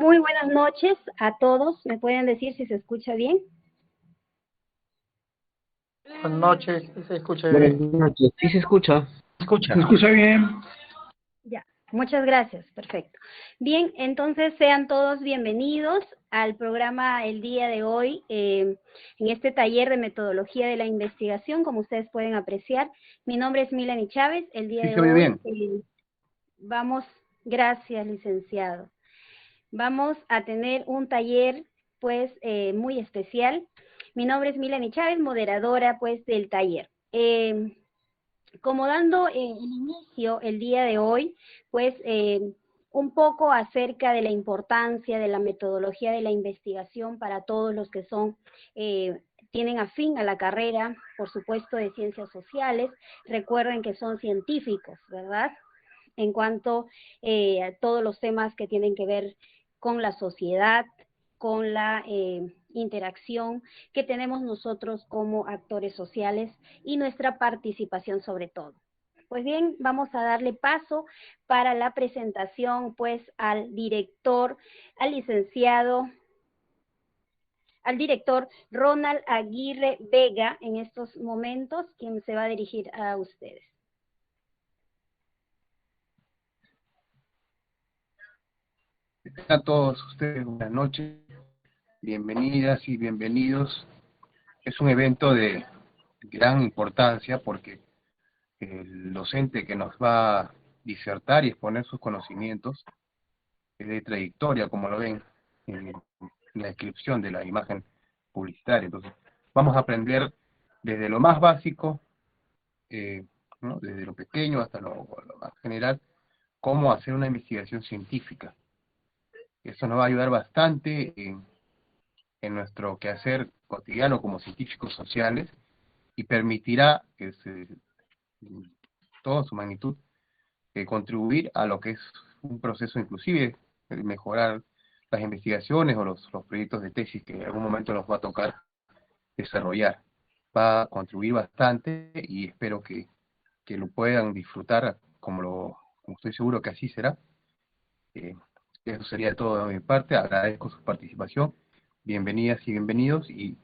Muy buenas noches a todos. ¿Me pueden decir si se escucha bien? Buenas noches, se escucha Buenas bien. noches, ¿sí se escucha? Escucha. ¿Se escucha bien? Ya, muchas gracias, perfecto. Bien, entonces sean todos bienvenidos al programa el día de hoy, en este taller de metodología de la investigación, como ustedes pueden apreciar. Mi nombre es Milani Chávez. El día Sí, de se oye hoy bien. gracias, licenciado. Vamos a tener un taller, pues, muy especial. Mi nombre es Milani Chávez, moderadora, pues, del taller. Como dando el inicio el día de hoy, pues un poco acerca de la importancia de la metodología de la investigación para todos los que tienen afín a la carrera, por supuesto, de ciencias sociales. Recuerden que son científicos, ¿verdad? En cuanto a todos los temas que tienen que ver con la sociedad, con la interacción que tenemos nosotros como actores sociales y nuestra participación sobre todo. Pues bien, vamos a darle paso para la presentación pues al director Ronald Aguirre Vega en estos momentos, quien se va a dirigir a ustedes. A todos ustedes, buenas noches, bienvenidas y bienvenidos. Es un evento de gran importancia porque el docente que nos va a disertar y exponer sus conocimientos es de trayectoria, como lo ven en la descripción de la imagen publicitaria. Entonces, vamos a aprender desde lo más básico, ¿no? Desde lo pequeño hasta lo más general, cómo hacer una investigación científica. Eso nos va a ayudar bastante en nuestro quehacer cotidiano como científicos sociales y permitirá que toda su magnitud contribuir a lo que es un proceso inclusive mejorar las investigaciones o los proyectos de tesis que en algún momento nos va a tocar desarrollar. Va a contribuir bastante y espero que lo puedan disfrutar como estoy seguro que así será. Eso sería todo de mi parte. Agradezco su participación. Bienvenidas y bienvenidos, y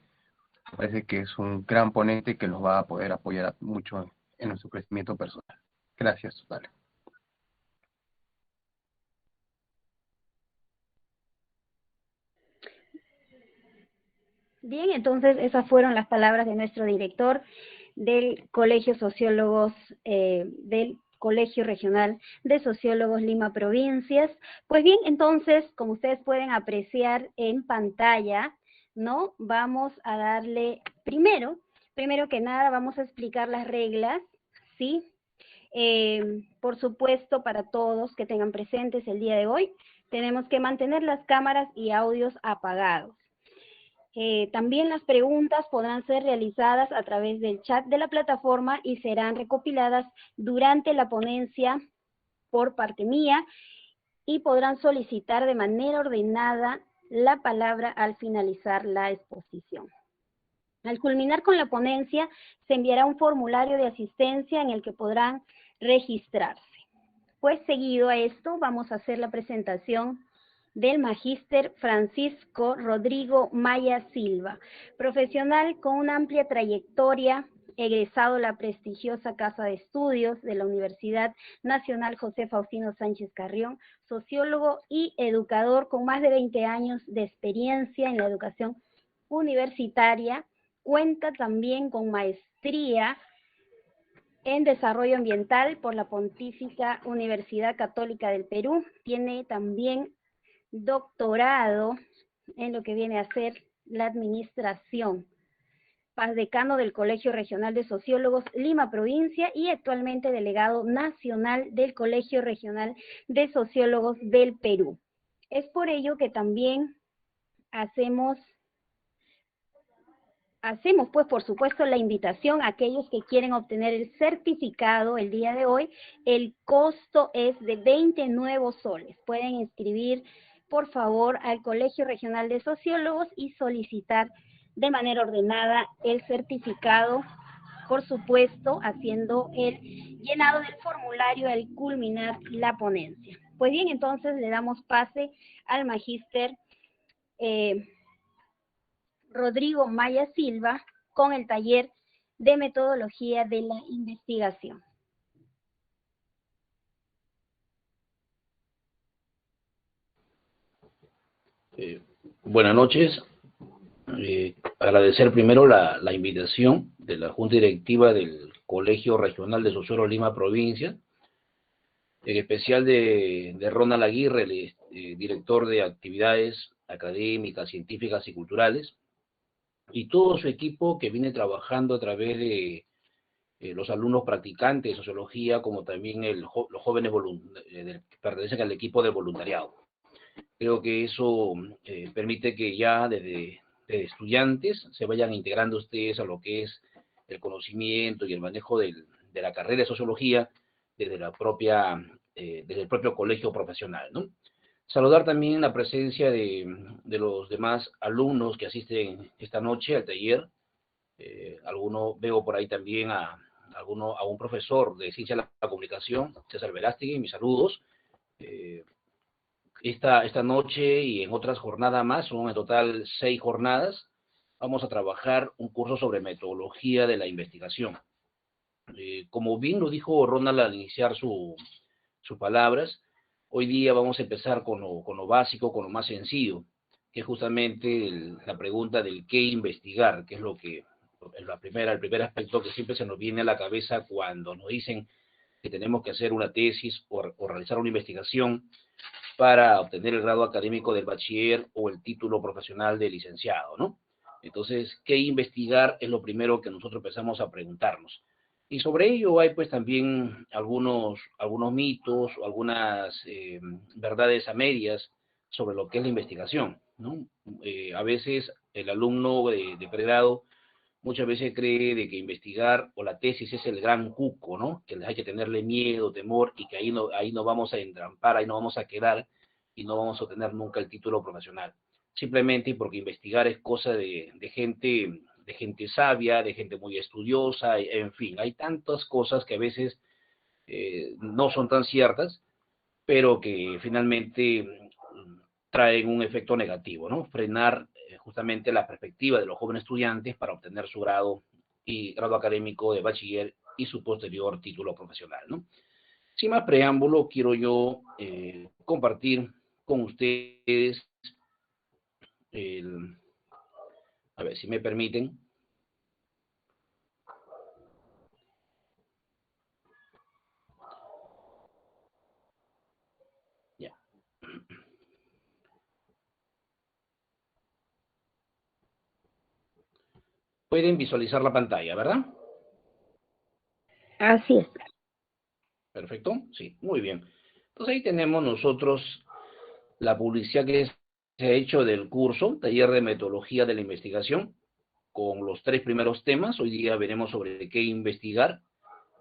me parece que es un gran ponente que nos va a poder apoyar mucho en nuestro crecimiento personal. Gracias, Dale. Bien, entonces esas fueron las palabras de nuestro director del Colegio Sociólogos, del Colegio Regional de Sociólogos Lima Provincias. Pues bien, entonces, como ustedes pueden apreciar en pantalla, ¿no? Vamos a darle primero que nada, vamos a explicar las reglas, ¿sí? Por supuesto, para todos que tengan presentes el día de hoy, tenemos que mantener las cámaras y audios apagados. También las preguntas podrán ser realizadas a través del chat de la plataforma y serán recopiladas durante la ponencia por parte mía y podrán solicitar de manera ordenada la palabra al finalizar la exposición. Al culminar con la ponencia, se enviará un formulario de asistencia en el que podrán registrarse. Pues seguido a esto, vamos a hacer la presentación del magíster Francisco Rodrigo Maya Silva, profesional con una amplia trayectoria, egresado de la prestigiosa Casa de Estudios de la Universidad Nacional José Faustino Sánchez Carrión, sociólogo y educador con más de 20 años de experiencia en la educación universitaria. Cuenta también con maestría en Desarrollo Ambiental por la Pontificia Universidad Católica del Perú. Tiene también doctorado en lo que viene a ser la administración. Decano del Colegio Regional de Sociólogos Lima Provincia y actualmente delegado nacional del Colegio Regional de Sociólogos del Perú. Es por ello que también hacemos pues por supuesto la invitación a aquellos que quieren obtener el certificado el día de hoy. El costo es de 20 nuevos soles. Pueden inscribir por favor al Colegio Regional de Sociólogos y solicitar de manera ordenada el certificado, por supuesto haciendo el llenado del formulario al culminar la ponencia. Pues bien, entonces le damos pase al magíster Rodrigo Maya Silva con el taller de metodología de la investigación. Buenas noches. Agradecer primero la invitación de la Junta Directiva del Colegio Regional de Sociólogos Lima Provincia, en especial de Ronald Aguirre, el director de actividades académicas, científicas y culturales, y todo su equipo que viene trabajando a través de los alumnos practicantes de sociología, como también los jóvenes que pertenecen al equipo de voluntariado. Creo que eso permite que ya desde estudiantes se vayan integrando ustedes a lo que es el conocimiento y el manejo de la carrera de sociología desde desde el propio colegio profesional, ¿no? Saludar también la presencia de los demás alumnos que asisten esta noche al taller. Veo por ahí también a un profesor de Ciencia de la Comunicación, César Verástegui, mis saludos. Esta noche y en otras jornadas más, son en total 6 jornadas, vamos a trabajar un curso sobre metodología de la investigación. Como bien lo dijo Ronald al iniciar sus palabras, hoy día vamos a empezar con lo básico, con lo más sencillo, que es justamente la pregunta del qué investigar, que es el primer aspecto que siempre se nos viene a la cabeza cuando nos dicen que tenemos que hacer una tesis o realizar una investigación para obtener el grado académico del bachiller o el título profesional de licenciado, ¿no? Entonces, ¿qué investigar? Es lo primero que nosotros empezamos a preguntarnos. Y sobre ello hay pues también algunos mitos o algunas verdades a medias sobre lo que es la investigación, ¿no? A veces el alumno de pregrado muchas veces cree de que investigar o la tesis es el gran cuco, ¿no? Que hay que tenerle miedo, temor, y que ahí no vamos a entrampar, ahí no vamos a quedar y no vamos a obtener nunca el título profesional. Simplemente porque investigar es cosa de gente sabia, de gente muy estudiosa, en fin, hay tantas cosas que a veces no son tan ciertas, pero que finalmente traen un efecto negativo, ¿no? Frenar justamente la perspectiva de los jóvenes estudiantes para obtener su grado académico de bachiller y su posterior título profesional, ¿no? Sin más preámbulo, quiero yo compartir con ustedes a ver si me permiten. Ya. Pueden visualizar la pantalla, ¿verdad? Así es. Perfecto, sí, muy bien. Entonces ahí tenemos nosotros la publicidad que se ha hecho del curso, Taller de Metodología de la Investigación, con los 3 primeros temas. Hoy día veremos sobre qué investigar.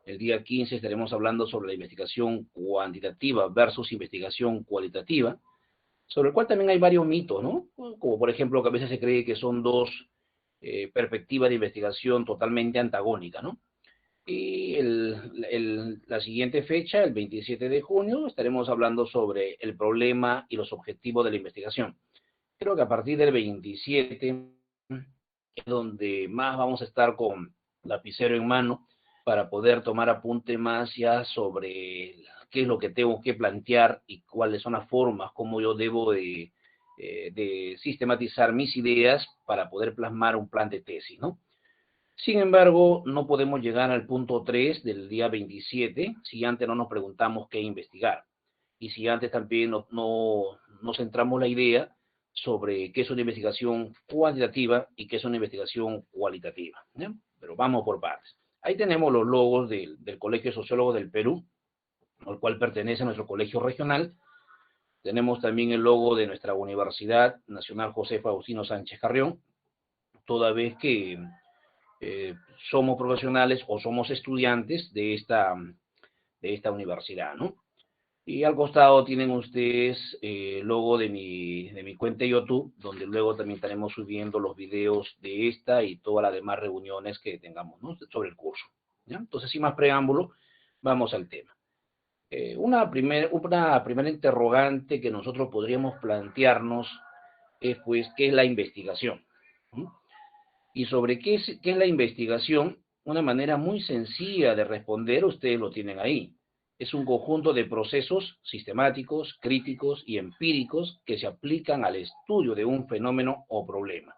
El día 15 estaremos hablando sobre la investigación cuantitativa versus investigación cualitativa, sobre el cual también hay varios mitos, ¿no? Como por ejemplo que a veces se cree que son dos perspectivas de investigación totalmente antagónicas, ¿no? Y la siguiente fecha, el 27 de junio, estaremos hablando sobre el problema y los objetivos de la investigación. Creo que a partir del 27 es donde más vamos a estar con lapicero en mano para poder tomar apunte más ya sobre qué es lo que tengo que plantear y cuáles son las formas, cómo yo debo de sistematizar mis ideas para poder plasmar un plan de tesis, ¿no? Sin embargo, no podemos llegar al punto 3 del día 27 si antes no nos preguntamos qué investigar. Y si antes también no centramos la idea sobre qué es una investigación cuantitativa y qué es una investigación cualitativa, ¿ya? Pero vamos por partes. Ahí tenemos los logos del Colegio de Sociólogos del Perú, al cual pertenece nuestro colegio regional. Tenemos también el logo de nuestra Universidad Nacional José Faustino Sánchez Carrión, toda vez que somos profesionales o somos estudiantes de esta universidad, ¿no? Y al costado tienen ustedes el logo de mi cuenta de YouTube, donde luego también estaremos subiendo los videos de esta y todas las demás reuniones que tengamos, ¿no?, sobre el curso, ¿ya? Entonces, sin más preámbulo, vamos al tema. Una primera interrogante que nosotros podríamos plantearnos es, pues, ¿qué es la investigación? ¿Mm? Y sobre qué es la investigación, una manera muy sencilla de responder, ustedes lo tienen ahí. Es un conjunto de procesos sistemáticos, críticos y empíricos que se aplican al estudio de un fenómeno o problema.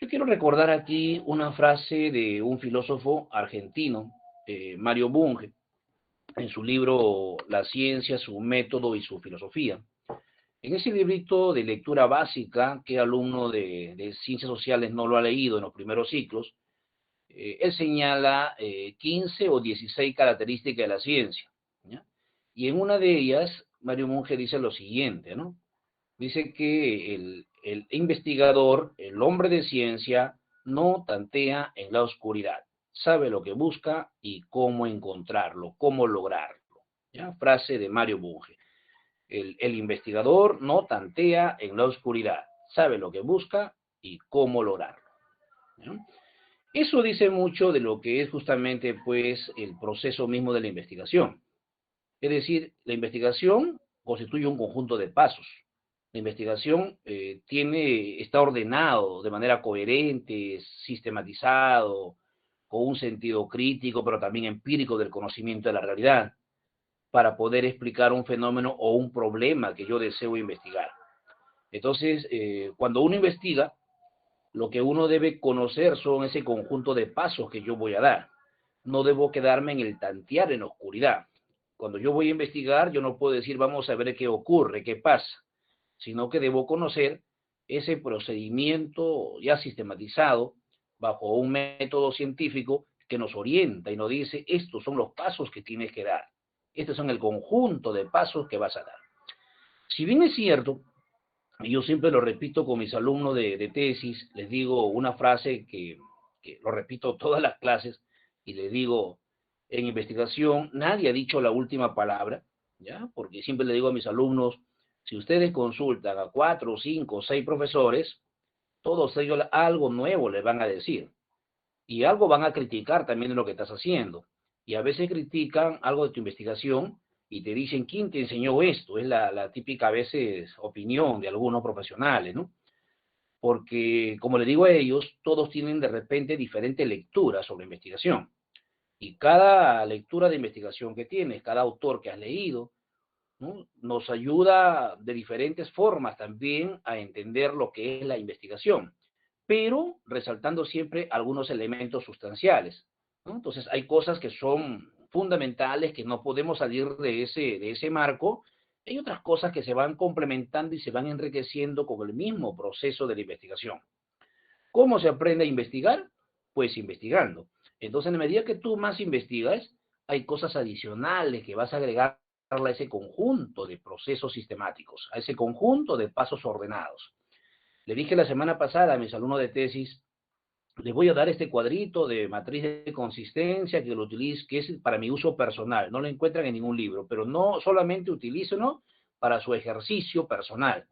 Yo quiero recordar aquí una frase de un filósofo argentino, Mario Bunge, en su libro La ciencia, su método y su filosofía. En ese librito de lectura básica, que alumno de ciencias sociales no lo ha leído en los primeros ciclos, él señala 15 o 16 características de la ciencia, ¿ya? Y en una de ellas, Mario Bunge dice lo siguiente, ¿no? Dice que el investigador, el hombre de ciencia, no tantea en la oscuridad, sabe lo que busca y cómo encontrarlo, cómo lograrlo. ¿Ya? Frase de Mario Bunge. El investigador no tantea en la oscuridad, sabe lo que busca y cómo lograrlo. ¿Ya? Eso dice mucho de lo que es justamente, pues, el proceso mismo de la investigación. Es decir, la investigación constituye un conjunto de pasos. La investigación está ordenado de manera coherente, sistematizado, con un sentido crítico, pero también empírico del conocimiento de la realidad, para poder explicar un fenómeno o un problema que yo deseo investigar. Entonces, cuando uno investiga, lo que uno debe conocer son ese conjunto de pasos que yo voy a dar. No debo quedarme en el tantear en la oscuridad. Cuando yo voy a investigar, yo no puedo decir, vamos a ver qué ocurre, qué pasa, sino que debo conocer ese procedimiento ya sistematizado bajo un método científico que nos orienta y nos dice, estos son los pasos que tienes que dar. Estos son el conjunto de pasos que vas a dar. Si bien es cierto, y yo siempre lo repito con mis alumnos de tesis, les digo una frase que lo repito todas las clases, y les digo, en investigación nadie ha dicho la última palabra, ¿ya? Porque siempre le digo a mis alumnos, si ustedes consultan a 4, 5, 6 profesores, todos ellos algo nuevo les van a decir, y algo van a criticar también de lo que estás haciendo. Y a veces critican algo de tu investigación y te dicen, ¿quién te enseñó esto? Es la típica a veces opinión de algunos profesionales, ¿no? Porque, como le digo a ellos, todos tienen de repente diferentes lecturas sobre investigación. Y cada lectura de investigación que tienes, cada autor que has leído, ¿no? Nos ayuda de diferentes formas también a entender lo que es la investigación, pero resaltando siempre algunos elementos sustanciales, ¿no? Entonces hay cosas que son fundamentales, que no podemos salir de ese marco, hay otras cosas que se van complementando y se van enriqueciendo con el mismo proceso de la investigación. ¿Cómo se aprende a investigar? Pues investigando. Entonces, en la medida que tú más investigas, hay cosas adicionales que vas a agregar a ese conjunto de procesos sistemáticos, a ese conjunto de pasos ordenados. Le dije la semana pasada a mis alumnos de tesis, les voy a dar este cuadrito de matriz de consistencia que lo utilizo, que es para mi uso personal, no lo encuentran en ningún libro, pero no solamente utilícenlo para su ejercicio personal.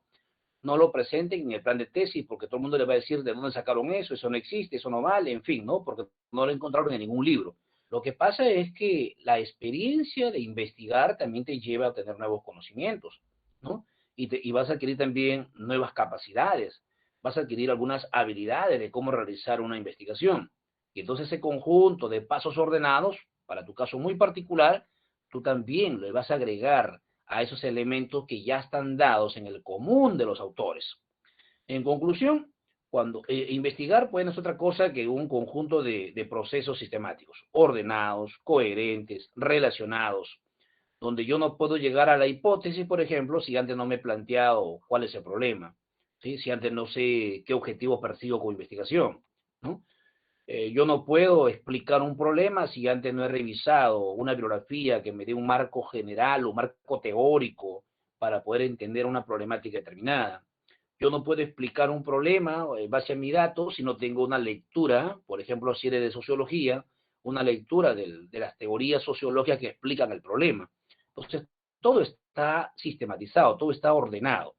No lo presenten en el plan de tesis porque todo el mundo le va a decir de dónde sacaron eso no existe, eso no vale, en fin, ¿no? Porque no lo encontraron en ningún libro. Lo que pasa es que la experiencia de investigar también te lleva a tener nuevos conocimientos, ¿no? Y vas a adquirir también nuevas capacidades, vas a adquirir algunas habilidades de cómo realizar una investigación. Y entonces ese conjunto de pasos ordenados, para tu caso muy particular, tú también le vas a agregar a esos elementos que ya están dados en el común de los autores. En conclusión, cuando investigar pues no es otra cosa que un conjunto de procesos sistemáticos, ordenados, coherentes, relacionados, donde yo no puedo llegar a la hipótesis, por ejemplo, si antes no me he planteado cuál es el problema, ¿sí? Si antes no sé qué objetivo persigo con investigación, ¿no? Yo no puedo explicar un problema si antes no he revisado una bibliografía que me dé un marco general o un marco teórico para poder entender una problemática determinada. Yo no puedo explicar un problema en base a mi dato si no tengo una lectura, por ejemplo, si eres de sociología, una lectura de las teorías sociológicas que explican el problema. Entonces, todo está sistematizado, todo está ordenado.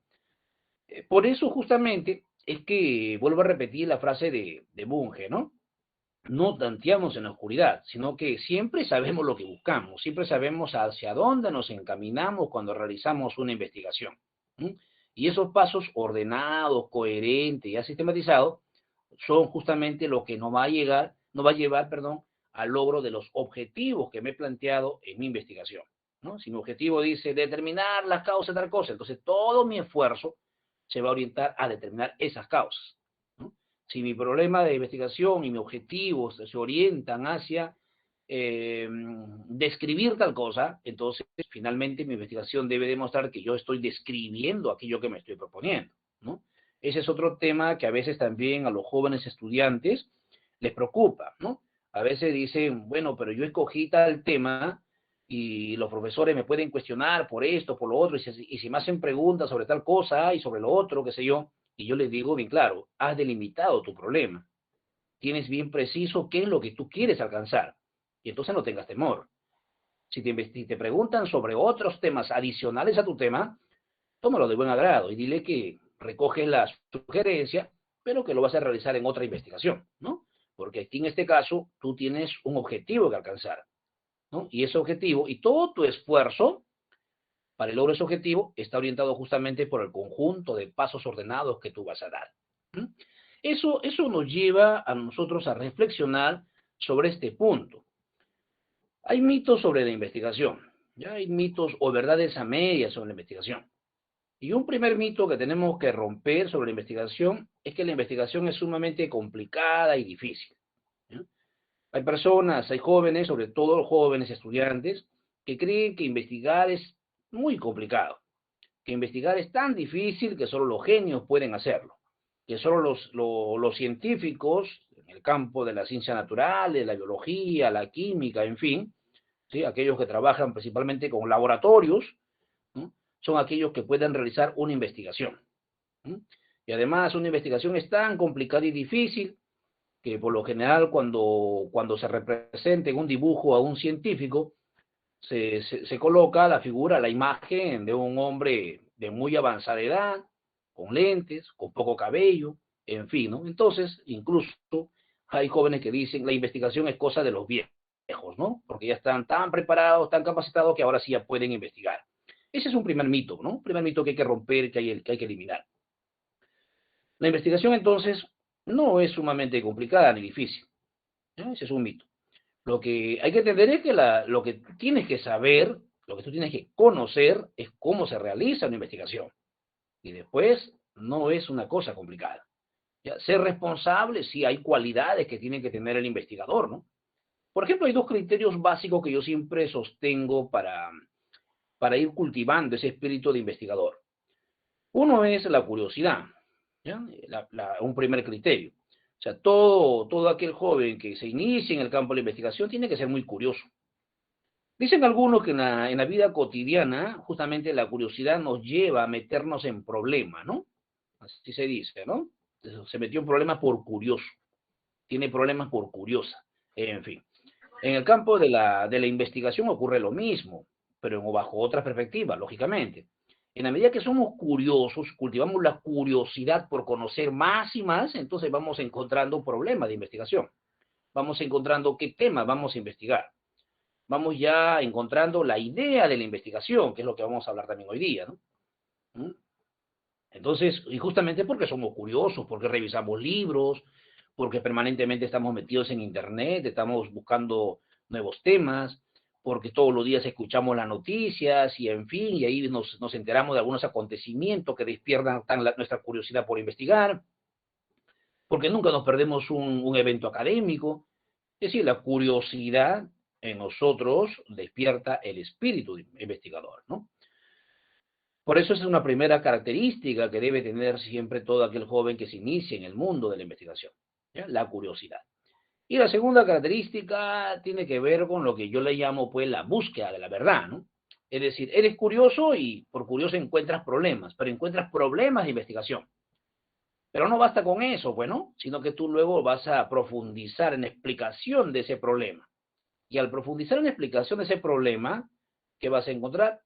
Por eso, justamente, es que vuelvo a repetir la frase de Bunge, ¿no? no tanteamos en la oscuridad, sino que siempre sabemos lo que buscamos, siempre sabemos hacia dónde nos encaminamos cuando realizamos una investigación. ¿Mm? Y esos pasos ordenados, coherentes y sistematizados son justamente lo que nos va a llevar, perdón, al logro de los objetivos que me he planteado en mi investigación, ¿no? Si mi objetivo dice determinar las causas de tal cosa, entonces todo mi esfuerzo se va a orientar a determinar esas causas, ¿no? Si mi problema de investigación y mi objetivo se orientan hacia describir tal cosa, entonces finalmente mi investigación debe demostrar que yo estoy describiendo aquello que me estoy proponiendo, ¿no? Ese es otro tema que a veces también a los jóvenes estudiantes les preocupa, ¿no? A veces dicen, bueno, pero yo escogí tal tema y los profesores me pueden cuestionar por esto, por lo otro, y si me hacen preguntas sobre tal cosa y sobre lo otro, qué sé yo, y yo les digo bien claro, has delimitado tu problema, tienes bien preciso qué es lo que tú quieres alcanzar, y entonces no tengas temor. Si te preguntan sobre otros temas adicionales a tu tema, tómalo de buen agrado y dile que recoges la sugerencia, pero que lo vas a realizar en otra investigación, ¿no? Porque aquí en este caso tú tienes un objetivo que alcanzar, ¿no? Y ese objetivo y todo tu esfuerzo para el logro de ese objetivo está orientado justamente por el conjunto de pasos ordenados que tú vas a dar. ¿Mm? Eso nos lleva a nosotros a reflexionar sobre este punto. Hay mitos sobre la investigación, ya hay mitos o verdades a medias sobre la investigación. Y un primer mito que tenemos que romper sobre la investigación es que la investigación es sumamente complicada y difícil, ¿ya? Hay personas, hay jóvenes, sobre todo jóvenes estudiantes, que creen que investigar es muy complicado, que investigar es tan difícil que solo los genios pueden hacerlo, que solo los científicos en el campo de las ciencias naturales, la biología, la química, en fin, ¿sí? Aquellos que trabajan principalmente con laboratorios, ¿no? Son aquellos que pueden realizar una investigación, ¿no? Y además una investigación es tan complicada y difícil que por lo general cuando se representa en un dibujo a un científico, se coloca la figura, la imagen de un hombre de muy avanzada edad, con lentes, con poco cabello, en fin, ¿no? Entonces, incluso hay jóvenes que dicen la investigación es cosa de los viejos, ¿no? Porque ya están tan preparados, tan capacitados que ahora sí ya pueden investigar. Ese es un primer mito, ¿no? Un primer mito que hay que romper, que hay que eliminar. La investigación, entonces, no es sumamente complicada ni difícil, ¿no? Ese es un mito. Lo que hay que entender es que lo que tú tienes que saber, lo que tú tienes que conocer es cómo se realiza una investigación. Y después no es una cosa complicada. ¿Ya? Ser responsable, sí hay cualidades que tiene que tener el investigador, ¿no? Por ejemplo, hay dos criterios básicos que yo siempre sostengo para ir cultivando ese espíritu de investigador. Uno es la curiosidad, ¿ya? Un primer criterio. O sea, todo aquel joven que se inicie en el campo de la investigación tiene que ser muy curioso. Dicen algunos que en la vida cotidiana, justamente la curiosidad nos lleva a meternos en problemas, ¿no? Así se dice, ¿no? Se metió en problemas por curioso, tiene problemas por curiosa, en fin. En el campo de la investigación ocurre lo mismo, pero bajo otra perspectiva, lógicamente. En la medida que somos curiosos, cultivamos la curiosidad por conocer más y más, entonces vamos encontrando problemas de investigación. Vamos encontrando qué tema vamos a investigar. Vamos ya encontrando la idea de la investigación, que es lo que vamos a hablar también hoy día, ¿no? ¿Mm? Entonces, y justamente porque somos curiosos, porque revisamos libros, porque permanentemente estamos metidos en internet, estamos buscando nuevos temas, porque todos los días escuchamos las noticias y en fin, y ahí nos enteramos de algunos acontecimientos que despiertan nuestra curiosidad por investigar, porque nunca nos perdemos un evento académico. Es decir, la curiosidad en nosotros despierta el espíritu investigador, ¿no? Por eso es una primera característica que debe tener siempre todo aquel joven que se inicie en el mundo de la investigación, ¿ya? La curiosidad. Y la segunda característica tiene que ver con lo que yo le llamo, pues, la búsqueda de la verdad, ¿no? Es decir, eres curioso y por curioso encuentras problemas, pero encuentras problemas de investigación. Pero no basta con eso, pues, ¿no? Sino que tú luego vas a profundizar en la explicación de ese problema. Y al profundizar en la explicación de ese problema, ¿qué vas a encontrar?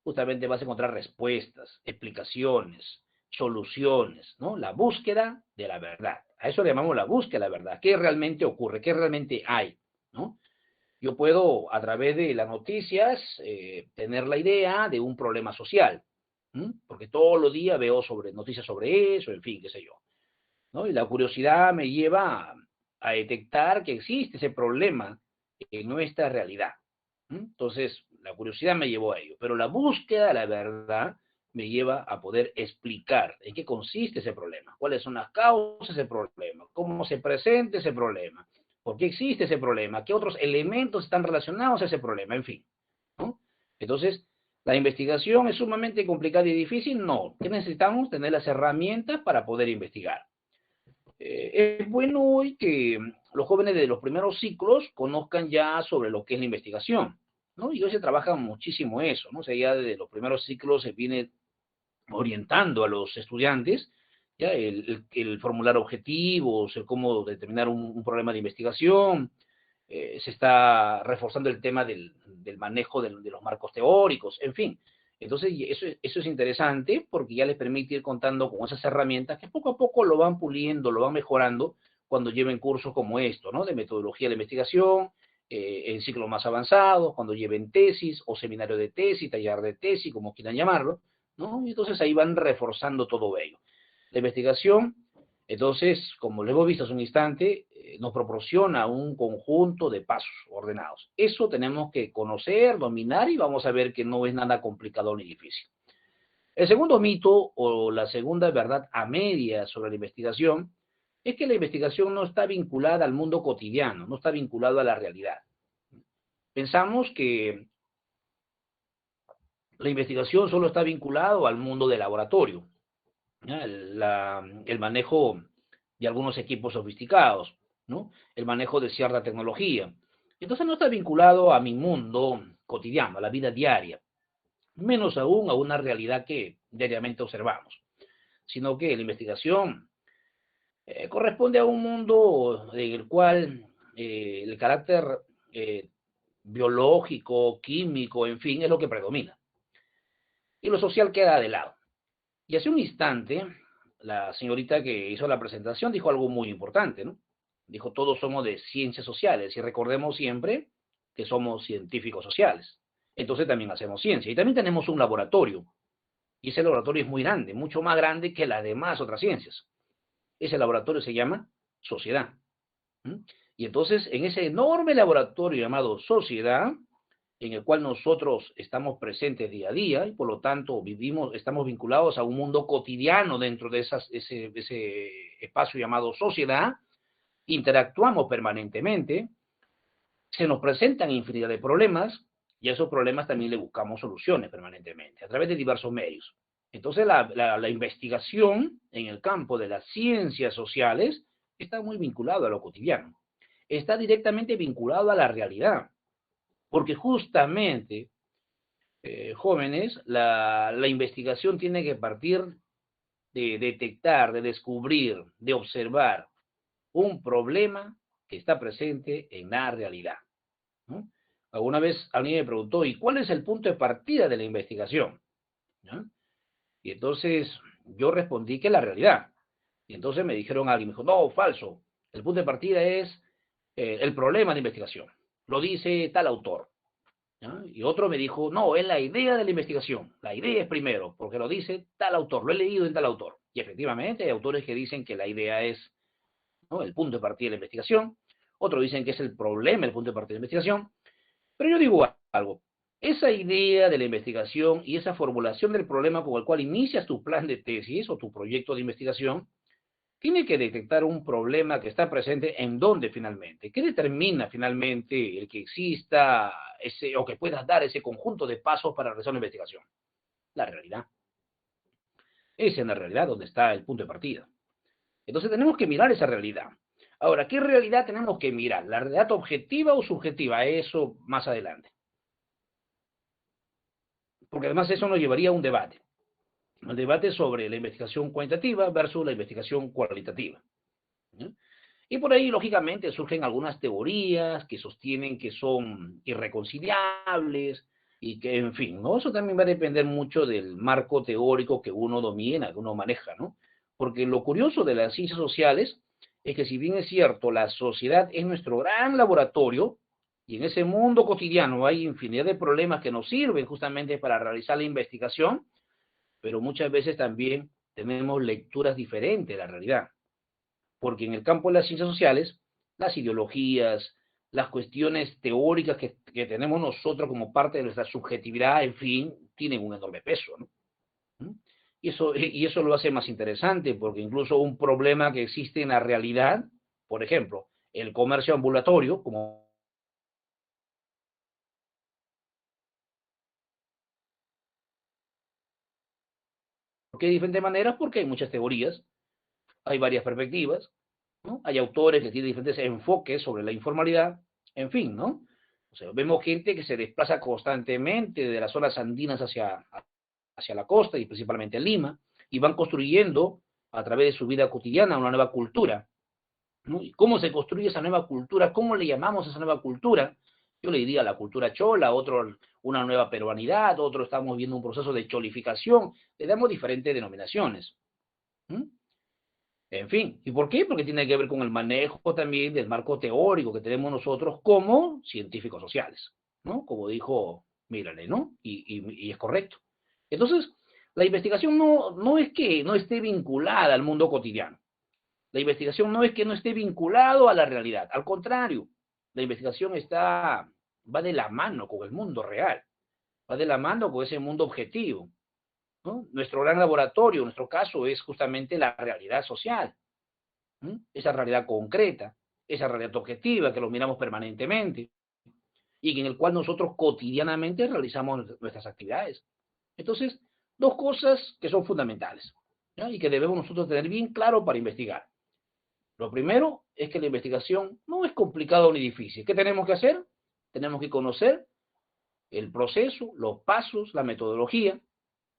Justamente vas a encontrar respuestas, explicaciones, soluciones, ¿no? La búsqueda de la verdad. A eso le llamamos la búsqueda de la verdad. ¿Qué realmente ocurre? ¿Qué realmente hay? ¿No? Yo puedo, a través de las noticias, tener la idea de un problema social, porque todos los días veo noticias sobre eso, en fin, qué sé yo, ¿no? Y la curiosidad me lleva a detectar que existe ese problema en nuestra realidad. Entonces, la curiosidad me llevó a ello, pero la búsqueda de la verdad me lleva a poder explicar en qué consiste ese problema, cuáles son las causas de ese problema, cómo se presenta ese problema, por qué existe ese problema, qué otros elementos están relacionados a ese problema, en fin, ¿no? Entonces, ¿la investigación es sumamente complicada y difícil? No. ¿Qué necesitamos? Tener las herramientas para poder investigar. Es bueno hoy que los jóvenes de los primeros ciclos conozcan ya sobre lo que es la investigación, ¿no? Y hoy se trabaja muchísimo eso, ¿no? O sea, ya desde los primeros ciclos se viene orientando a los estudiantes, ya el formular objetivos, el cómo determinar un problema de investigación, se está reforzando el tema del manejo de los marcos teóricos, en fin. Entonces, eso es interesante porque ya les permite ir contando con esas herramientas que poco a poco lo van puliendo, lo van mejorando cuando lleven cursos como esto, ¿no? De metodología de investigación, en ciclos más avanzados, cuando lleven tesis o seminario de tesis, taller de tesis, como quieran llamarlo, ¿no? Y entonces ahí van reforzando todo ello. La investigación, entonces, como lo hemos visto hace un instante, nos proporciona un conjunto de pasos ordenados. Eso tenemos que conocer, dominar, y vamos a ver que no es nada complicado ni difícil. El segundo mito, o la segunda verdad a media sobre la investigación, es que la investigación no está vinculada al mundo cotidiano, no está vinculada a la realidad. Pensamos que la investigación solo está vinculada al mundo del laboratorio, ¿ya? El manejo de algunos equipos sofisticados, ¿no? El manejo de cierta tecnología. Entonces no está vinculado a mi mundo cotidiano, a la vida diaria, menos aún a una realidad que diariamente observamos, sino que la investigación corresponde a un mundo en el cual el carácter biológico, químico, en fin, es lo que predomina. Y lo social queda de lado. Y hace un instante, la señorita que hizo la presentación dijo algo muy importante, ¿no? Dijo, todos somos de ciencias sociales, y recordemos siempre que somos científicos sociales. Entonces también hacemos ciencia. Y también tenemos un laboratorio. Y ese laboratorio es muy grande, mucho más grande que las demás otras ciencias. Ese laboratorio se llama sociedad. Y entonces, en ese enorme laboratorio llamado sociedad, en el cual nosotros estamos presentes día a día y por lo tanto estamos vinculados a un mundo cotidiano dentro de ese espacio llamado sociedad, interactuamos permanentemente, se nos presentan infinidad de problemas y a esos problemas también le buscamos soluciones permanentemente a través de diversos medios. Entonces la investigación en el campo de las ciencias sociales está muy vinculado a lo cotidiano, está directamente vinculado a la realidad. Porque justamente, jóvenes, la investigación tiene que partir de detectar, de descubrir, de observar un problema que está presente en la realidad, ¿no? Alguna vez alguien me preguntó, ¿y cuál es el punto de partida de la investigación? ¿No? Y entonces yo respondí que la realidad. Y entonces me dijeron, alguien me dijo, no, falso, el punto de partida es el problema de investigación. Lo dice tal autor. ¿Ya? Y otro me dijo, no, es la idea de la investigación. La idea es primero, porque lo dice tal autor, lo he leído en tal autor. Y efectivamente hay autores que dicen que la idea es, ¿no?, el punto de partida de la investigación. Otros dicen que es el problema, el punto de partida de la investigación. Pero yo digo algo, esa idea de la investigación y esa formulación del problema con el cual inicias tu plan de tesis o tu proyecto de investigación, tiene que detectar un problema que está presente en dónde finalmente. ¿Qué determina finalmente el que exista o que puedas dar ese conjunto de pasos para realizar una investigación? La realidad. Es en la realidad donde está el punto de partida. Entonces tenemos que mirar esa realidad. Ahora, ¿qué realidad tenemos que mirar? ¿La realidad objetiva o subjetiva? Eso más adelante. Porque además eso nos llevaría a un debate. Un debate sobre la investigación cuantitativa versus la investigación cualitativa. ¿Sí? Y por ahí, lógicamente, surgen algunas teorías que sostienen que son irreconciliables, y que, en fin, ¿no? Eso también va a depender mucho del marco teórico que uno domina, que uno maneja, ¿no? Porque lo curioso de las ciencias sociales es que si bien es cierto, la sociedad es nuestro gran laboratorio, y en ese mundo cotidiano hay infinidad de problemas que nos sirven justamente para realizar la investigación, pero muchas veces también tenemos lecturas diferentes de la realidad. Porque en el campo de las ciencias sociales, las ideologías, las cuestiones teóricas que tenemos nosotros como parte de nuestra subjetividad, en fin, tienen un enorme peso, ¿no? Y eso lo hace más interesante, porque incluso un problema que existe en la realidad, por ejemplo, el comercio ambulatorio, como ¿por qué de diferentes maneras? Porque hay muchas teorías, hay varias perspectivas, ¿no? Hay autores que tienen diferentes enfoques sobre la informalidad, en fin, ¿no? O sea, vemos gente que se desplaza constantemente de las zonas andinas hacia la costa y principalmente en Lima, y van construyendo a través de su vida cotidiana una nueva cultura, ¿no? ¿Y cómo se construye esa nueva cultura? ¿Cómo le llamamos a esa nueva cultura? Yo le diría la cultura chola, otro una nueva peruanidad, otro estamos viendo un proceso de cholificación, le damos diferentes denominaciones. ¿Mm? En fin, ¿y por qué? Porque tiene que ver con el manejo también del marco teórico que tenemos nosotros como científicos sociales, ¿no? Como dijo Mírale, ¿no? Y es correcto. Entonces, la investigación no es que no esté vinculada al mundo cotidiano. La investigación no es que no esté vinculado a la realidad. Al contrario, la investigación va de la mano con el mundo real, va de la mano con ese mundo objetivo, ¿no? Nuestro gran laboratorio, en nuestro caso, es justamente la realidad social. Esa realidad concreta, esa realidad objetiva que lo miramos permanentemente y en el cual nosotros cotidianamente realizamos nuestras actividades. Entonces, dos cosas que son fundamentales, ¿ya? Y que debemos nosotros tener bien claro para investigar. Lo primero es que la investigación no es complicado ni difícil. ¿Qué tenemos que hacer? Tenemos que conocer el proceso, los pasos, la metodología,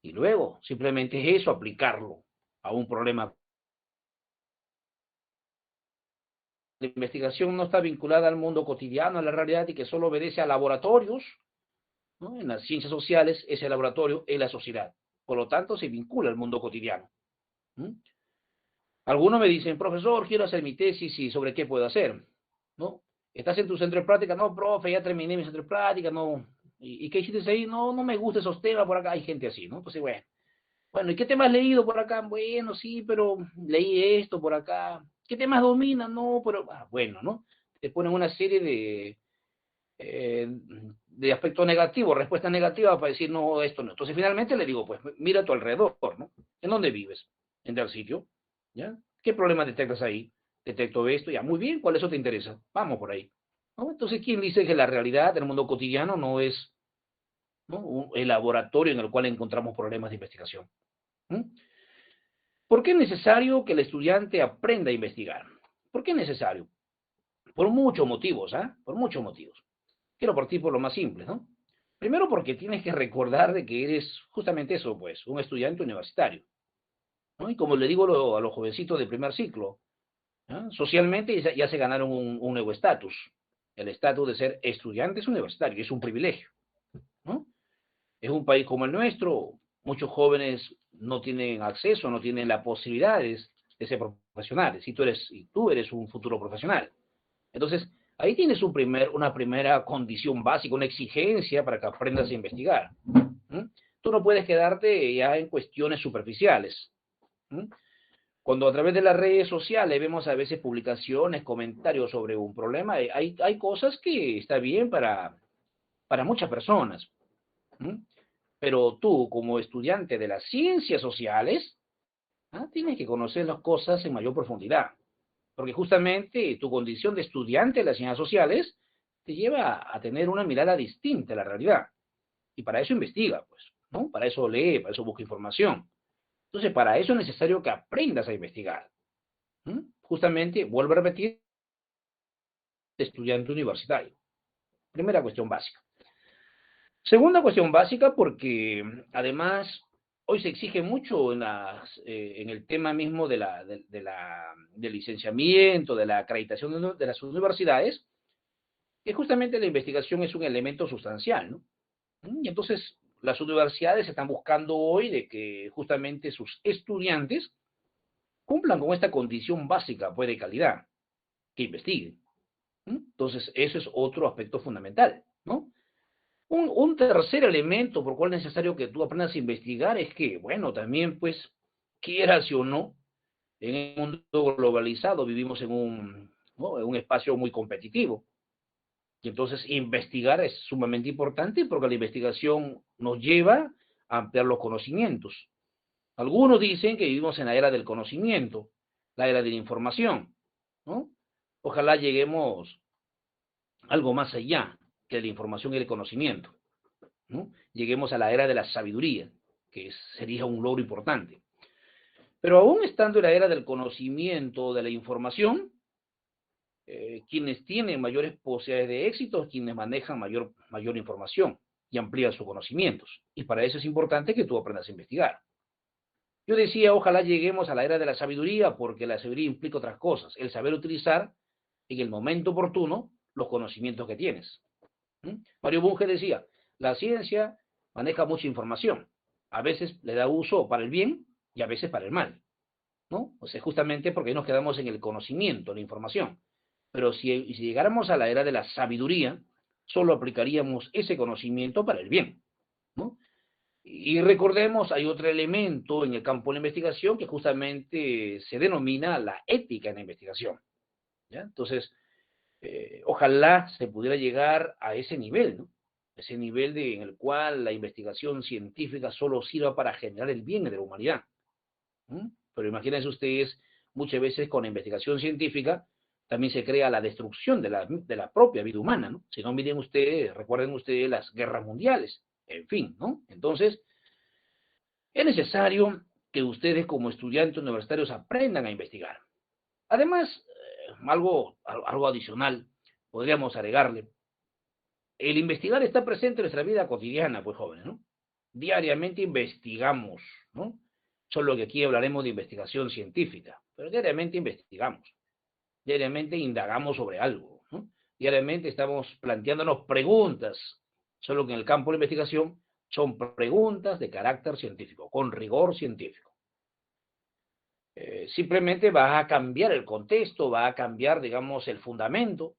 y luego simplemente es eso, aplicarlo a un problema. La investigación no está vinculada al mundo cotidiano, a la realidad, y que solo obedece a laboratorios, ¿no? En las ciencias sociales, ese laboratorio es la sociedad. Por lo tanto, se vincula al mundo cotidiano. ¿Mm? Algunos me dicen, profesor, quiero hacer mi tesis y sobre qué puedo hacer, ¿no? ¿Estás en tu centro de práctica? No, profe, ya terminé mi centro de práctica, no. ¿Y qué hiciste ahí? No, no me gusta esos temas por acá. Hay gente así, ¿no? Entonces, bueno, ¿y qué temas has leído por acá? Bueno, sí, pero leí esto por acá. ¿Qué temas dominan? No, pero, bueno, ¿no? Te ponen una serie de aspectos negativos, respuestas negativas para decir, no, esto no. Entonces, finalmente le digo, pues, mira a tu alrededor, ¿no? ¿En dónde vives? ¿En tal sitio? ¿Ya? ¿Qué problemas detectas ahí? Detecto esto, ya, muy bien, ¿cuál eso te interesa? Vamos por ahí, ¿no? Entonces, ¿quién dice que la realidad del mundo cotidiano no es, ¿no? El laboratorio en el cual encontramos problemas de investigación? ¿Mm? ¿Por qué es necesario que el estudiante aprenda a investigar? ¿Por qué es necesario? Por muchos motivos, ¿ah? Por muchos motivos. Quiero partir por lo más simple, ¿no? Primero porque tienes que recordar de que eres justamente eso, pues, un estudiante universitario, ¿no? Y como le digo a los jovencitos de primer ciclo, ¿no? Socialmente ya se ganaron un nuevo estatus, el estatus de ser estudiantes universitarios, es un privilegio, ¿no? Es un país como el nuestro, muchos jóvenes no tienen acceso, no tienen las posibilidades de ser profesionales, y tú eres un futuro profesional. Entonces, ahí tienes una primera condición básica, una exigencia para que aprendas a investigar. Tú no puedes quedarte ya en cuestiones superficiales. Cuando a través de las redes sociales vemos a veces publicaciones, comentarios sobre un problema, hay cosas que está bien para muchas personas. Pero tú, como estudiante de las ciencias sociales, tienes que conocer las cosas en mayor profundidad. Porque justamente tu condición de estudiante de las ciencias sociales te lleva a tener una mirada distinta a la realidad. Y para eso investiga, pues, ¿no? Para eso lee, para eso busca información. Entonces, para eso es necesario que aprendas a investigar. Justamente, vuelvo a repetir, estudiante universitario. Primera cuestión básica. Segunda cuestión básica, porque además hoy se exige mucho en el tema mismo del licenciamiento, de la acreditación de las universidades, que justamente la investigación es un elemento sustancial, ¿no? Y entonces las universidades están buscando hoy de que justamente sus estudiantes cumplan con esta condición básica, pues, de calidad, que investiguen. Entonces, eso es otro aspecto fundamental, ¿no? Un tercer elemento por cual es necesario que tú aprendas a investigar es que, bueno, también, pues, quieras o no, en el mundo globalizado vivimos en ¿no?, en un espacio muy competitivo. Y entonces investigar es sumamente importante porque la investigación nos lleva a ampliar los conocimientos. Algunos dicen que vivimos en la era del conocimiento, la era de la información, ¿no? Ojalá lleguemos a algo más allá que la información y el conocimiento, ¿no? Lleguemos a la era de la sabiduría, que sería un logro importante. Pero aún estando en la era del conocimiento, de la información, quienes tienen mayores posibilidades de éxito, quienes manejan mayor información y amplían sus conocimientos. Y para eso es importante que tú aprendas a investigar. Yo decía, ojalá lleguemos a la era de la sabiduría, porque la sabiduría implica otras cosas, el saber utilizar en el momento oportuno los conocimientos que tienes. Mario Bunge decía, la ciencia maneja mucha información, a veces le da uso para el bien y a veces para el mal, ¿no? O sea, justamente porque nos quedamos en el conocimiento, la información. Pero si llegáramos a la era de la sabiduría, solo aplicaríamos ese conocimiento para el bien, ¿no? Y recordemos, hay otro elemento en el campo de la investigación que justamente se denomina la ética en la investigación, ¿ya? Entonces, ojalá se pudiera llegar a ese nivel, ¿no? Ese nivel en el cual la investigación científica solo sirva para generar el bien de la humanidad. Pero imagínense ustedes, muchas veces con la investigación científica también se crea la destrucción de la propia vida humana, ¿no? Si no, miren ustedes, recuerden ustedes las guerras mundiales, en fin, ¿no? Entonces, es necesario que ustedes como estudiantes universitarios aprendan a investigar. Además, algo adicional, podríamos agregarle, el investigar está presente en nuestra vida cotidiana, pues jóvenes, ¿no? Diariamente investigamos, ¿no? Solo que aquí hablaremos de investigación científica, pero diariamente investigamos, diariamente indagamos sobre algo, ¿no? Diariamente estamos planteándonos preguntas, solo que en el campo de la investigación son preguntas de carácter científico, con rigor científico. Simplemente va a cambiar el contexto, va a cambiar, digamos, el fundamento,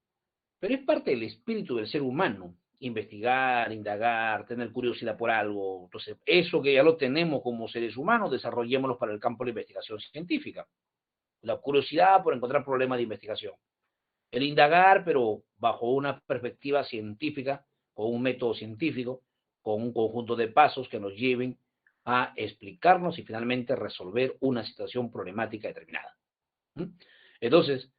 pero es parte del espíritu del ser humano, investigar, indagar, tener curiosidad por algo. Entonces, eso que ya lo tenemos como seres humanos, desarrollémoslo para el campo de la investigación científica. La curiosidad por encontrar problemas de investigación. El indagar, pero bajo una perspectiva científica, con un método científico, con un conjunto de pasos que nos lleven a explicarnos y finalmente resolver una situación problemática determinada. Entonces,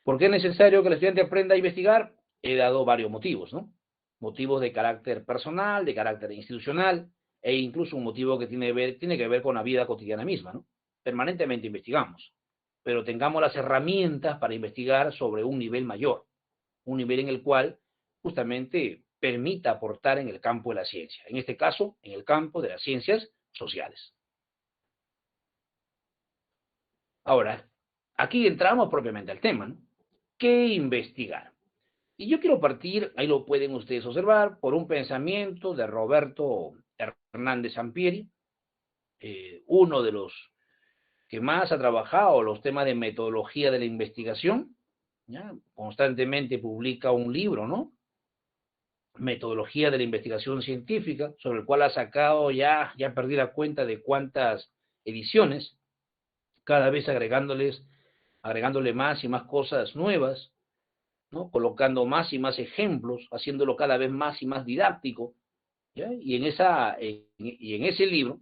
¿por qué es necesario que el estudiante aprenda a investigar? He dado varios motivos, ¿no? Motivos de carácter personal, de carácter institucional, e incluso un motivo que tiene que ver con la vida cotidiana misma, ¿no? Permanentemente investigamos, pero tengamos las herramientas para investigar sobre un nivel mayor, un nivel en el cual justamente permita aportar en el campo de la ciencia, en este caso, en el campo de las ciencias sociales. Ahora, aquí entramos propiamente al tema, ¿no? ¿Qué investigar? Y yo quiero partir, ahí lo pueden ustedes observar, por un pensamiento de Roberto Hernández Sampieri, uno de los que más ha trabajado los temas de metodología de la investigación, ¿ya? Constantemente publica un libro, ¿no? Metodología de la investigación científica, sobre el cual ha sacado ya perdí la cuenta de cuántas ediciones, cada vez agregándole más y más cosas nuevas, ¿no? Colocando más y más ejemplos, haciéndolo cada vez más y más didáctico, ¿ya? Y en ese libro,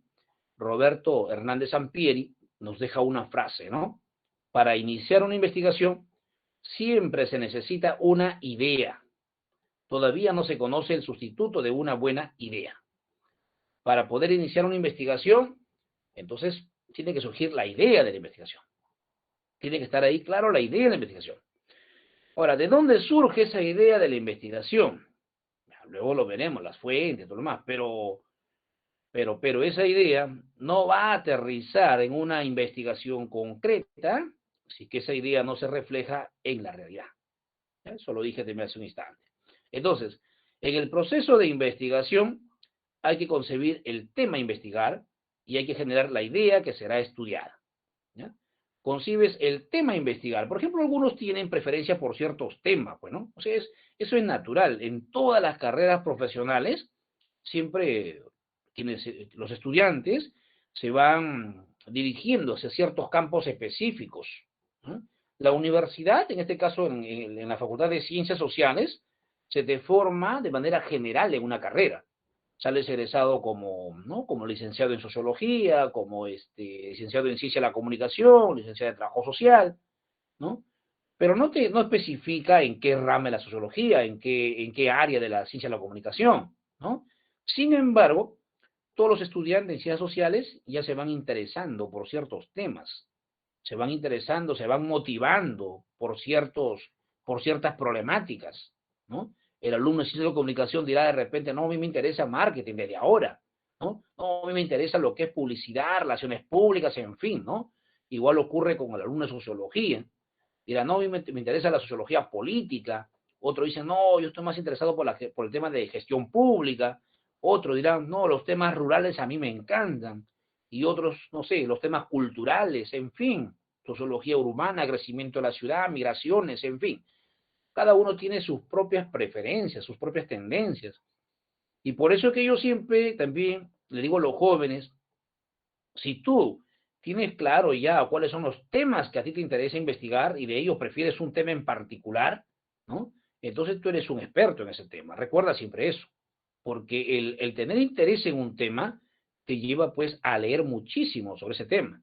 Roberto Hernández Sampieri nos deja una frase, ¿no? Para iniciar una investigación, siempre se necesita una idea. Todavía no se conoce el sustituto de una buena idea. Para poder iniciar una investigación, entonces tiene que surgir la idea de la investigación. Tiene que estar ahí claro la idea de la investigación. Ahora, ¿de dónde surge esa idea de la investigación? Luego lo veremos, las fuentes, todo lo demás, pero esa idea no va a aterrizar en una investigación concreta si que esa idea no se refleja en la realidad. Eso lo dije también hace un instante. Entonces, en el proceso de investigación hay que concebir el tema a investigar y hay que generar la idea que será estudiada, ¿ya? Concibes el tema a investigar. Por ejemplo, algunos tienen preferencia por ciertos temas, bueno, o sea, eso es natural. En todas las carreras profesionales, siempre los estudiantes se van dirigiendo hacia ciertos campos específicos, ¿no? La universidad, en este caso en la Facultad de Ciencias Sociales, se te forma de manera general en una carrera. Sales egresado como, ¿no?, como licenciado en Sociología, como licenciado en Ciencia de la Comunicación, licenciado en Trabajo Social, ¿no? Pero no especifica en qué rama de la sociología, en qué área de la ciencia de la comunicación, ¿no? Sin embargo, todos los estudiantes en ciencias sociales ya se van interesando por ciertos temas, se van interesando, se van motivando por ciertas problemáticas, ¿no? El alumno de ciencias de comunicación dirá de repente, no, a mí me interesa marketing desde ahora, ¿no? No, a mí me interesa lo que es publicidad, relaciones públicas, en fin, ¿no? Igual ocurre con el alumno de sociología. Dirá, no, a mí me interesa la sociología política. Otro dice, no, yo estoy más interesado por el tema de gestión pública. Otro dirá, no, los temas rurales a mí me encantan. Y otros, no sé, los temas culturales, en fin, sociología urbana, crecimiento de la ciudad, migraciones, en fin. Cada uno tiene sus propias preferencias, sus propias tendencias. Y por eso es que yo siempre también le digo a los jóvenes, si tú tienes claro ya cuáles son los temas que a ti te interesa investigar y de ellos prefieres un tema en particular, ¿no? Entonces tú eres un experto en ese tema. Recuerda siempre eso, porque el tener interés en un tema te lleva pues a leer muchísimo sobre ese tema.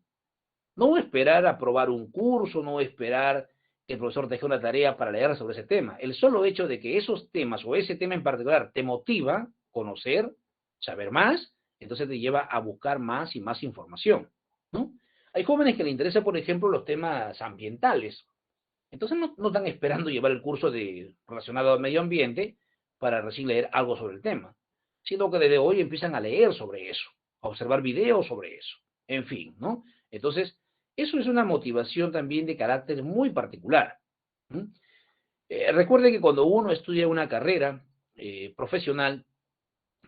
No esperar a probar un curso, no esperar que el profesor te deje una tarea para leer sobre ese tema. El solo hecho de que esos temas o ese tema en particular te motiva a conocer, saber más, entonces te lleva a buscar más y más información, ¿no? Hay jóvenes que les interesan, por ejemplo, los temas ambientales. Entonces no están esperando llevar el curso relacionado al medio ambiente para recién leer algo sobre el tema, sino que desde hoy empiezan a leer sobre eso, a observar videos sobre eso, en fin, ¿no? Entonces, eso es una motivación también de carácter muy particular. Recuerde que cuando uno estudia una carrera profesional,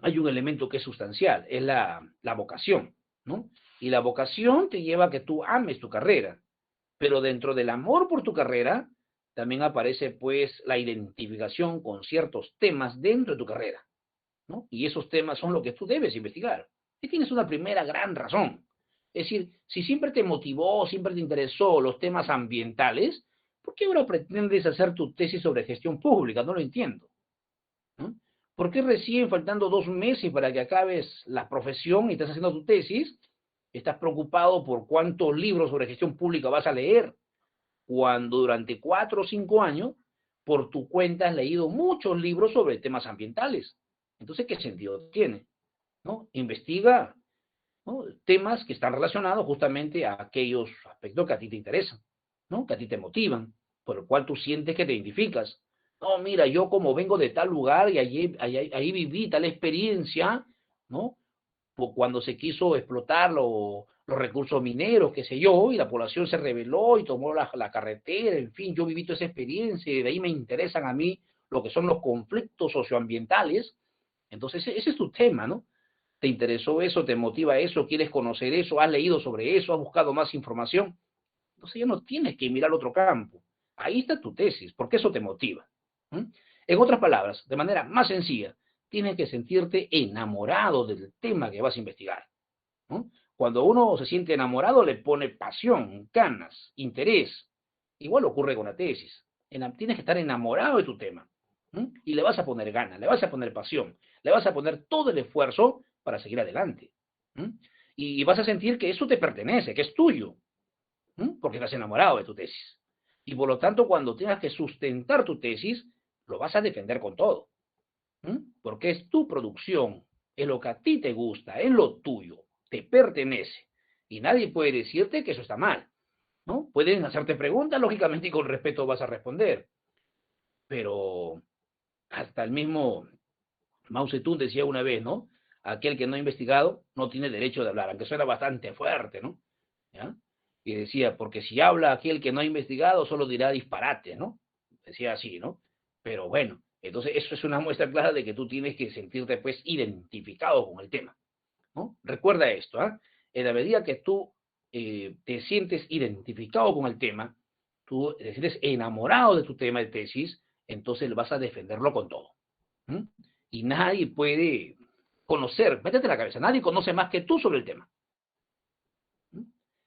hay un elemento que es sustancial, es la vocación, ¿no? Y la vocación te lleva a que tú ames tu carrera, pero dentro del amor por tu carrera, también aparece pues la identificación con ciertos temas dentro de tu carrera, ¿no? Y esos temas son lo que tú debes investigar. Y tienes una primera gran razón. Es decir, si siempre te motivó, siempre te interesó los temas ambientales, ¿por qué ahora pretendes hacer tu tesis sobre gestión pública? No lo entiendo, ¿no? ¿Por qué recién, faltando 2 meses para que acabes la profesión y estás haciendo tu tesis, estás preocupado por cuántos libros sobre gestión pública vas a leer, cuando durante 4 o 5 años, por tu cuenta has leído muchos libros sobre temas ambientales? Entonces, ¿qué sentido tiene? ¿No? Investiga, ¿no?, temas que están relacionados justamente a aquellos aspectos que a ti te interesan, ¿no?, que a ti te motivan, por el cual tú sientes que te identificas. No, mira, yo como vengo de tal lugar y ahí viví tal experiencia, ¿no? Cuando se quiso explotar los recursos mineros, qué sé yo, y la población se rebeló y tomó la carretera, en fin, yo viví toda esa experiencia y de ahí me interesan a mí lo que son los conflictos socioambientales. Entonces, ese es tu tema, ¿no? ¿Te interesó eso? ¿Te motiva eso? ¿Quieres conocer eso? ¿Has leído sobre eso? ¿Has buscado más información? Entonces ya no tienes que mirar otro campo. Ahí está tu tesis, porque eso te motiva. En otras palabras, de manera más sencilla, tienes que sentirte enamorado del tema que vas a investigar, ¿no? Cuando uno se siente enamorado, le pone pasión, ganas, interés. Igual ocurre con la tesis. Tienes que estar enamorado de tu tema. Y le vas a poner ganas, le vas a poner pasión, le vas a poner todo el esfuerzo para seguir adelante. Y vas a sentir que eso te pertenece, que es tuyo, porque estás enamorado de tu tesis. Y por lo tanto, cuando tengas que sustentar tu tesis, lo vas a defender con todo. Porque es tu producción, es lo que a ti te gusta, es lo tuyo, te pertenece. Y nadie puede decirte que eso está mal, ¿no? Pueden hacerte preguntas, lógicamente, y con respeto vas a responder. Pero hasta el mismo Mao Zedong decía una vez, ¿no? Aquel que no ha investigado no tiene derecho de hablar, aunque suena bastante fuerte, ¿no? ¿Ya? Y decía, porque si habla aquel que no ha investigado, solo dirá disparate, ¿no? Decía así, ¿no? Pero bueno, Entonces, eso es una muestra clara de que tú tienes que sentirte, pues, identificado con el tema, ¿no? Recuerda esto, ¿ah? En la medida que tú te sientes identificado con el tema, tú te sientes enamorado de tu tema de tesis, entonces vas a defenderlo con todo. ¿Mm? Y nadie puede conocer, métete en la cabeza, nadie conoce más que tú sobre el tema. ¿Mm?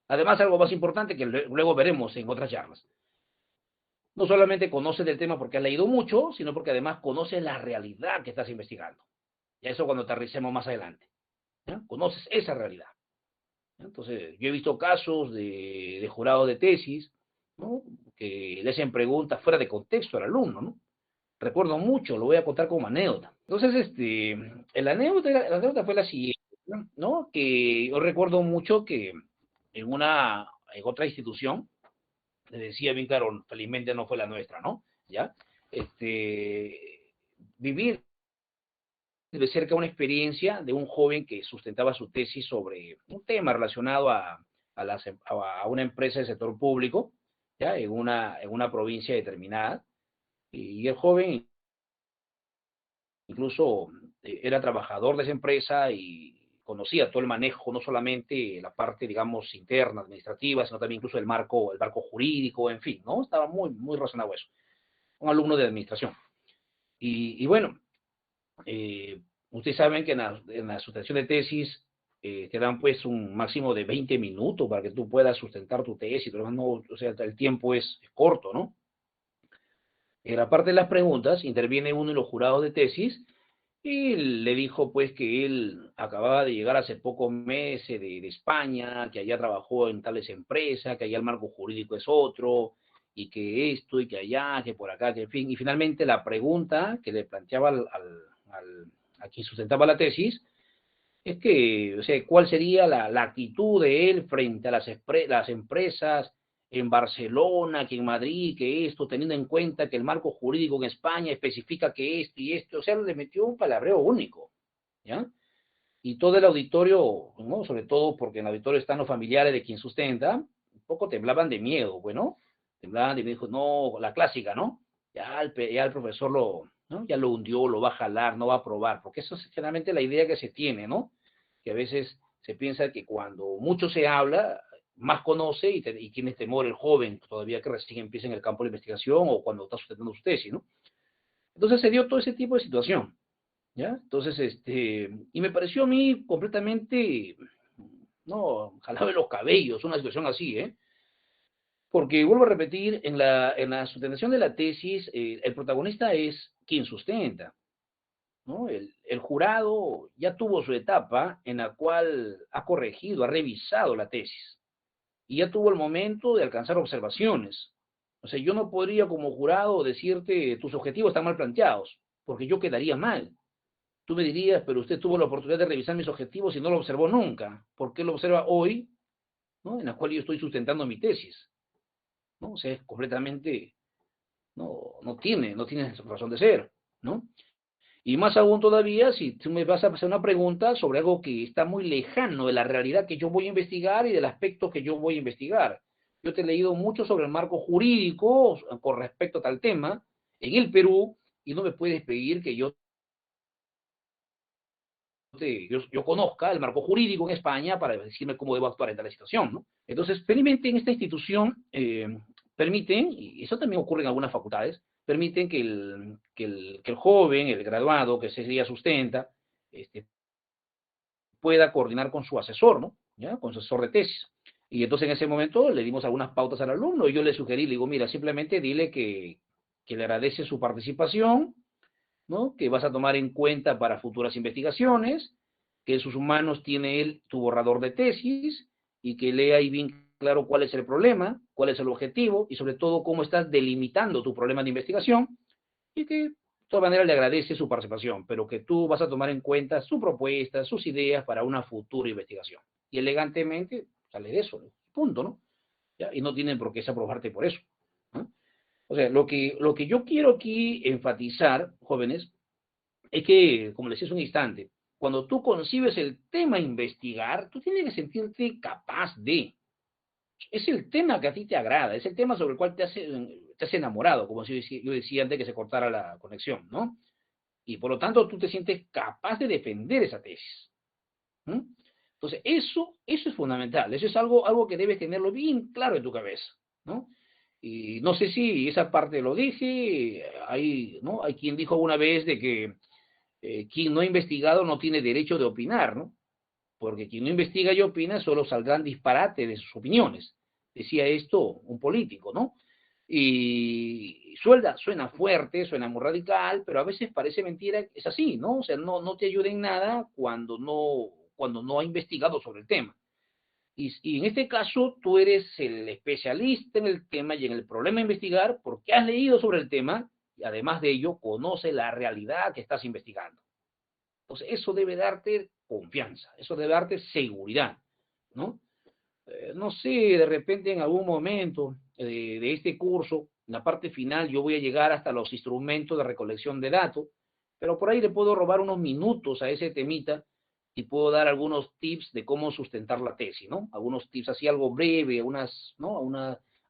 Además, algo más importante que luego veremos en otras charlas. No solamente conoces del tema porque has leído mucho, sino porque además conoces la realidad que estás investigando. Y eso cuando aterricemos más adelante. ¿Ya? Conoces esa realidad. Entonces, yo he visto casos de jurados de tesis, ¿no? Que le hacen preguntas fuera de contexto al alumno, ¿no? Recuerdo mucho, lo voy a contar como anécdota. Entonces, la anécdota fue la siguiente, ¿no? Que yo recuerdo mucho que en otra institución, le decía bien claro, felizmente no fue la nuestra, ¿no? ¿Ya? Vivir de cerca una experiencia de un joven que sustentaba su tesis sobre un tema relacionado a una empresa del sector público, ¿ya? En una provincia determinada, y el joven incluso era trabajador de esa empresa y conocía todo el manejo, no solamente la parte, digamos, interna, administrativa, sino también incluso el marco jurídico, en fin, ¿no? Estaba muy, muy relacionado a eso. Un alumno de administración. Y bueno, ustedes saben que en la sustentación de tesis te dan pues un máximo de 20 minutos para que tú puedas sustentar tu tesis, pero no, o sea, el tiempo es corto, ¿no? En la parte de las preguntas interviene uno de los jurados de tesis y le dijo pues que él acababa de llegar hace pocos meses de España, que allá trabajó en tales empresas, que allá el marco jurídico es otro, y que esto y que allá, que por acá, que en fin. Y finalmente la pregunta que le planteaba a quien sustentaba la tesis es que, o sea, ¿cuál sería la actitud de él frente a las empresas en Barcelona, que en Madrid, que esto, teniendo en cuenta que el marco jurídico en España especifica que esto y esto? O sea, le metió un palabreo único, ¿ya? Y todo el auditorio, ¿no? Sobre todo porque en el auditorio están los familiares de quien sustenta, un poco temblaban de miedo, bueno, temblaban de miedo, dijo, no, la clásica, ¿no? Ya el profesor ¿no? Ya lo hundió, lo va a jalar, no va a aprobar, porque eso es generalmente la idea que se tiene, ¿no? Que a veces se piensa que cuando mucho se habla, más conoce y tiene temor el joven, todavía que recién empieza en el campo de la investigación o cuando está sustentando su tesis, ¿no? Entonces se dio todo ese tipo de situación. ¿Ya? Entonces, y me pareció a mí completamente, no, jalado de los cabellos, una situación así, ¿eh? Porque, vuelvo a repetir, en la sustentación de la tesis, el protagonista es quien sustenta, ¿no? El jurado ya tuvo su etapa en la cual ha corregido, ha revisado la tesis, y ya tuvo el momento de alcanzar observaciones. O sea, yo no podría como jurado decirte, tus objetivos están mal planteados, porque yo quedaría mal. Tú me dirías, pero usted tuvo la oportunidad de revisar mis objetivos y no lo observó nunca. ¿Por qué lo observa hoy, ¿no? En la cual yo estoy sustentando mi tesis? ¿No? O sea, es completamente, no tiene razón de ser, ¿no? Y más aún todavía, si tú me vas a hacer una pregunta sobre algo que está muy lejano de la realidad que yo voy a investigar y del aspecto que yo voy a investigar. Yo te he leído mucho sobre el marco jurídico con respecto a tal tema en el Perú y no me puedes pedir que yo conozca el marco jurídico en España para decirme cómo debo actuar en tal situación, ¿no? Entonces, felizmente en esta institución permiten, y eso también ocurre en algunas facultades, permiten que el joven, el graduado, que ese día sustenta, pueda coordinar con su asesor, ¿no? ¿Ya? Con su asesor de tesis. Y entonces en ese momento le dimos algunas pautas al alumno y yo le sugerí, le digo, mira, simplemente dile que le agradece su participación, ¿no? Que vas a tomar en cuenta para futuras investigaciones, que en sus manos tiene él tu borrador de tesis y que lea ahí bien claro cuál es el problema, cuál es el objetivo y sobre todo cómo estás delimitando tu problema de investigación y que de todas maneras le agradece su participación, pero que tú vas a tomar en cuenta su propuesta, sus ideas para una futura investigación. Y elegantemente sale de eso, ¿no? Punto, ¿no? ¿Ya? Y no tienen por qué desaprobarte por eso, ¿no? O sea, lo que yo quiero aquí enfatizar, jóvenes, es que, como les decía hace un instante, cuando tú concibes el tema a investigar, tú tienes que sentirte capaz de, es el tema que a ti te agrada, es el tema sobre el cual te has enamorado, como yo decía antes que se cortara la conexión, ¿no? Y por lo tanto tú te sientes capaz de defender esa tesis. ¿Mm? Entonces, eso es fundamental, eso es algo que debes tenerlo bien claro en tu cabeza, ¿no? Y no sé si esa parte lo dije, ¿no? Hay quien dijo una vez de que quien no ha investigado no tiene derecho de opinar, ¿no? Porque quien no investiga y opina solo saldrán disparates de sus opiniones. Decía esto un político, ¿no? Y suena fuerte, suena muy radical, pero a veces parece mentira, es así, ¿no? O sea, no te ayuda en nada cuando no ha investigado sobre el tema. Y en este caso, tú eres el especialista en el tema y en el problema a investigar porque has leído sobre el tema y además de ello, conoce la realidad que estás investigando. Entonces, eso debe darte confianza, eso debe darte seguridad, ¿no? No sé, de repente en algún momento de este curso, en la parte final, yo voy a llegar hasta los instrumentos de recolección de datos, pero por ahí le puedo robar unos minutos a ese temita y puedo dar algunos tips de cómo sustentar la tesis, ¿no? Algunos tips así algo breve, ¿no?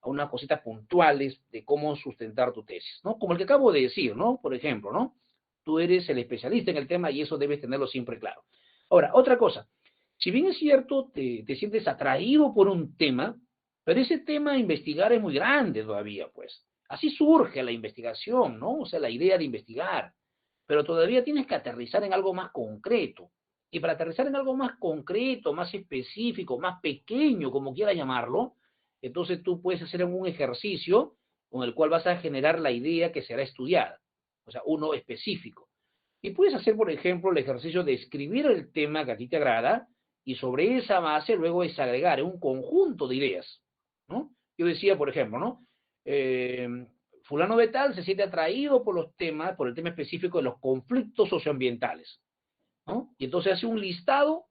A unas cositas puntuales de cómo sustentar tu tesis, ¿no? Como el que acabo de decir, ¿no? Por ejemplo, ¿no? Tú eres el especialista en el tema y eso debes tenerlo siempre claro. Ahora, otra cosa, si bien es cierto, te sientes atraído por un tema, pero ese tema a investigar es muy grande todavía, pues. Así surge la investigación, ¿no? O sea, la idea de investigar, pero todavía tienes que aterrizar en algo más concreto. Y para aterrizar en algo más concreto, más específico, más pequeño, como quieras llamarlo, entonces tú puedes hacer un ejercicio con el cual vas a generar la idea que será estudiada, o sea, uno específico. Y puedes hacer, por ejemplo, el ejercicio de escribir el tema que a ti te agrada y sobre esa base luego es agregar un conjunto de ideas, ¿no? Yo decía, por ejemplo, ¿no? Eh, fulano de tal se siente atraído por los temas, por el tema específico de los conflictos socioambientales, ¿no? Y entonces hace un listado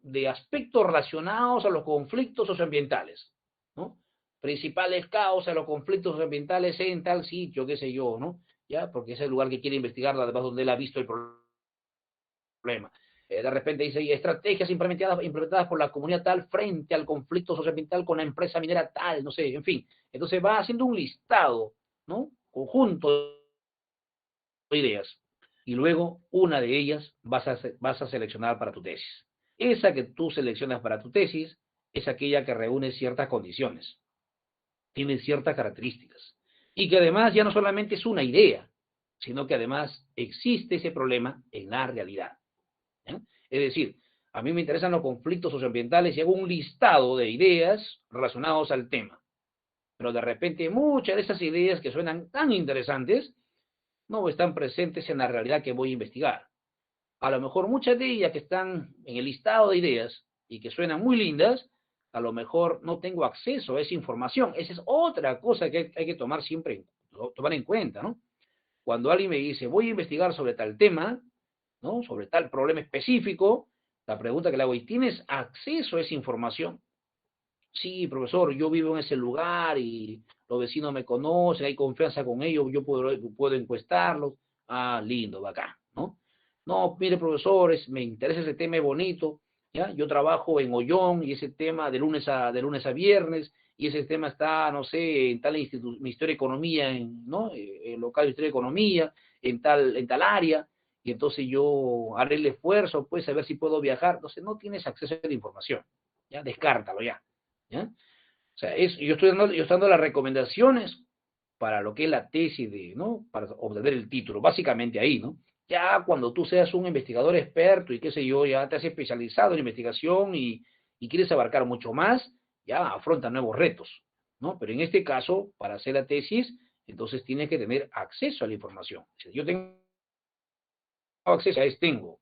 de aspectos relacionados a los conflictos socioambientales, ¿no? Principales causas de los conflictos socioambientales en tal sitio, qué sé yo, ¿no? Ya, porque es el lugar que quiere investigar, además donde él ha visto el problema. De repente dice, estrategias implementadas por la comunidad tal frente al conflicto socioambiental con la empresa minera tal, no sé, en fin. Entonces va haciendo un listado, ¿no? Conjunto de ideas. Y luego una de ellas vas a seleccionar para tu tesis. Esa que tú seleccionas para tu tesis es aquella que reúne ciertas condiciones, tiene ciertas características. Y que además ya no solamente es una idea, sino que además existe ese problema en la realidad. ¿Eh? Es decir, a mí me interesan los conflictos socioambientales y hago un listado de ideas relacionados al tema. Pero de repente muchas de esas ideas que suenan tan interesantes no están presentes en la realidad que voy a investigar. A lo mejor muchas de ellas que están en el listado de ideas y que suenan muy lindas, a lo mejor no tengo acceso a esa información. Esa es otra cosa que hay que tomar siempre, tomar en cuenta, ¿no? Cuando alguien me dice, voy a investigar sobre tal tema, ¿no? Sobre tal problema específico, la pregunta que le hago es, ¿tienes acceso a esa información? Sí, profesor, yo vivo en ese lugar y los vecinos me conocen, hay confianza con ellos, yo puedo encuestarlos. Ah, lindo, bacán, ¿no? No, mire, profesores, me interesa ese tema, es bonito, ¿ya? Yo trabajo en Ollón y ese tema de lunes a viernes, y ese tema está, no sé, en tal Ministerio de Economía, ¿no? El local de Ministerio de Economía, en tal área, y entonces yo haré el esfuerzo, pues, a ver si puedo viajar. Entonces, no tienes acceso a la información, ¿ya? Descártalo ya. ¿Ya? O sea, yo estoy dando las recomendaciones para lo que es la tesis ¿no? Para obtener el título, básicamente ahí, ¿no? Ya cuando tú seas un investigador experto y qué sé yo, ya te has especializado en investigación y quieres abarcar mucho más, ya afronta nuevos retos, ¿no? Pero en este caso, para hacer la tesis, entonces tienes que tener acceso a la información. Si yo tengo acceso a esto,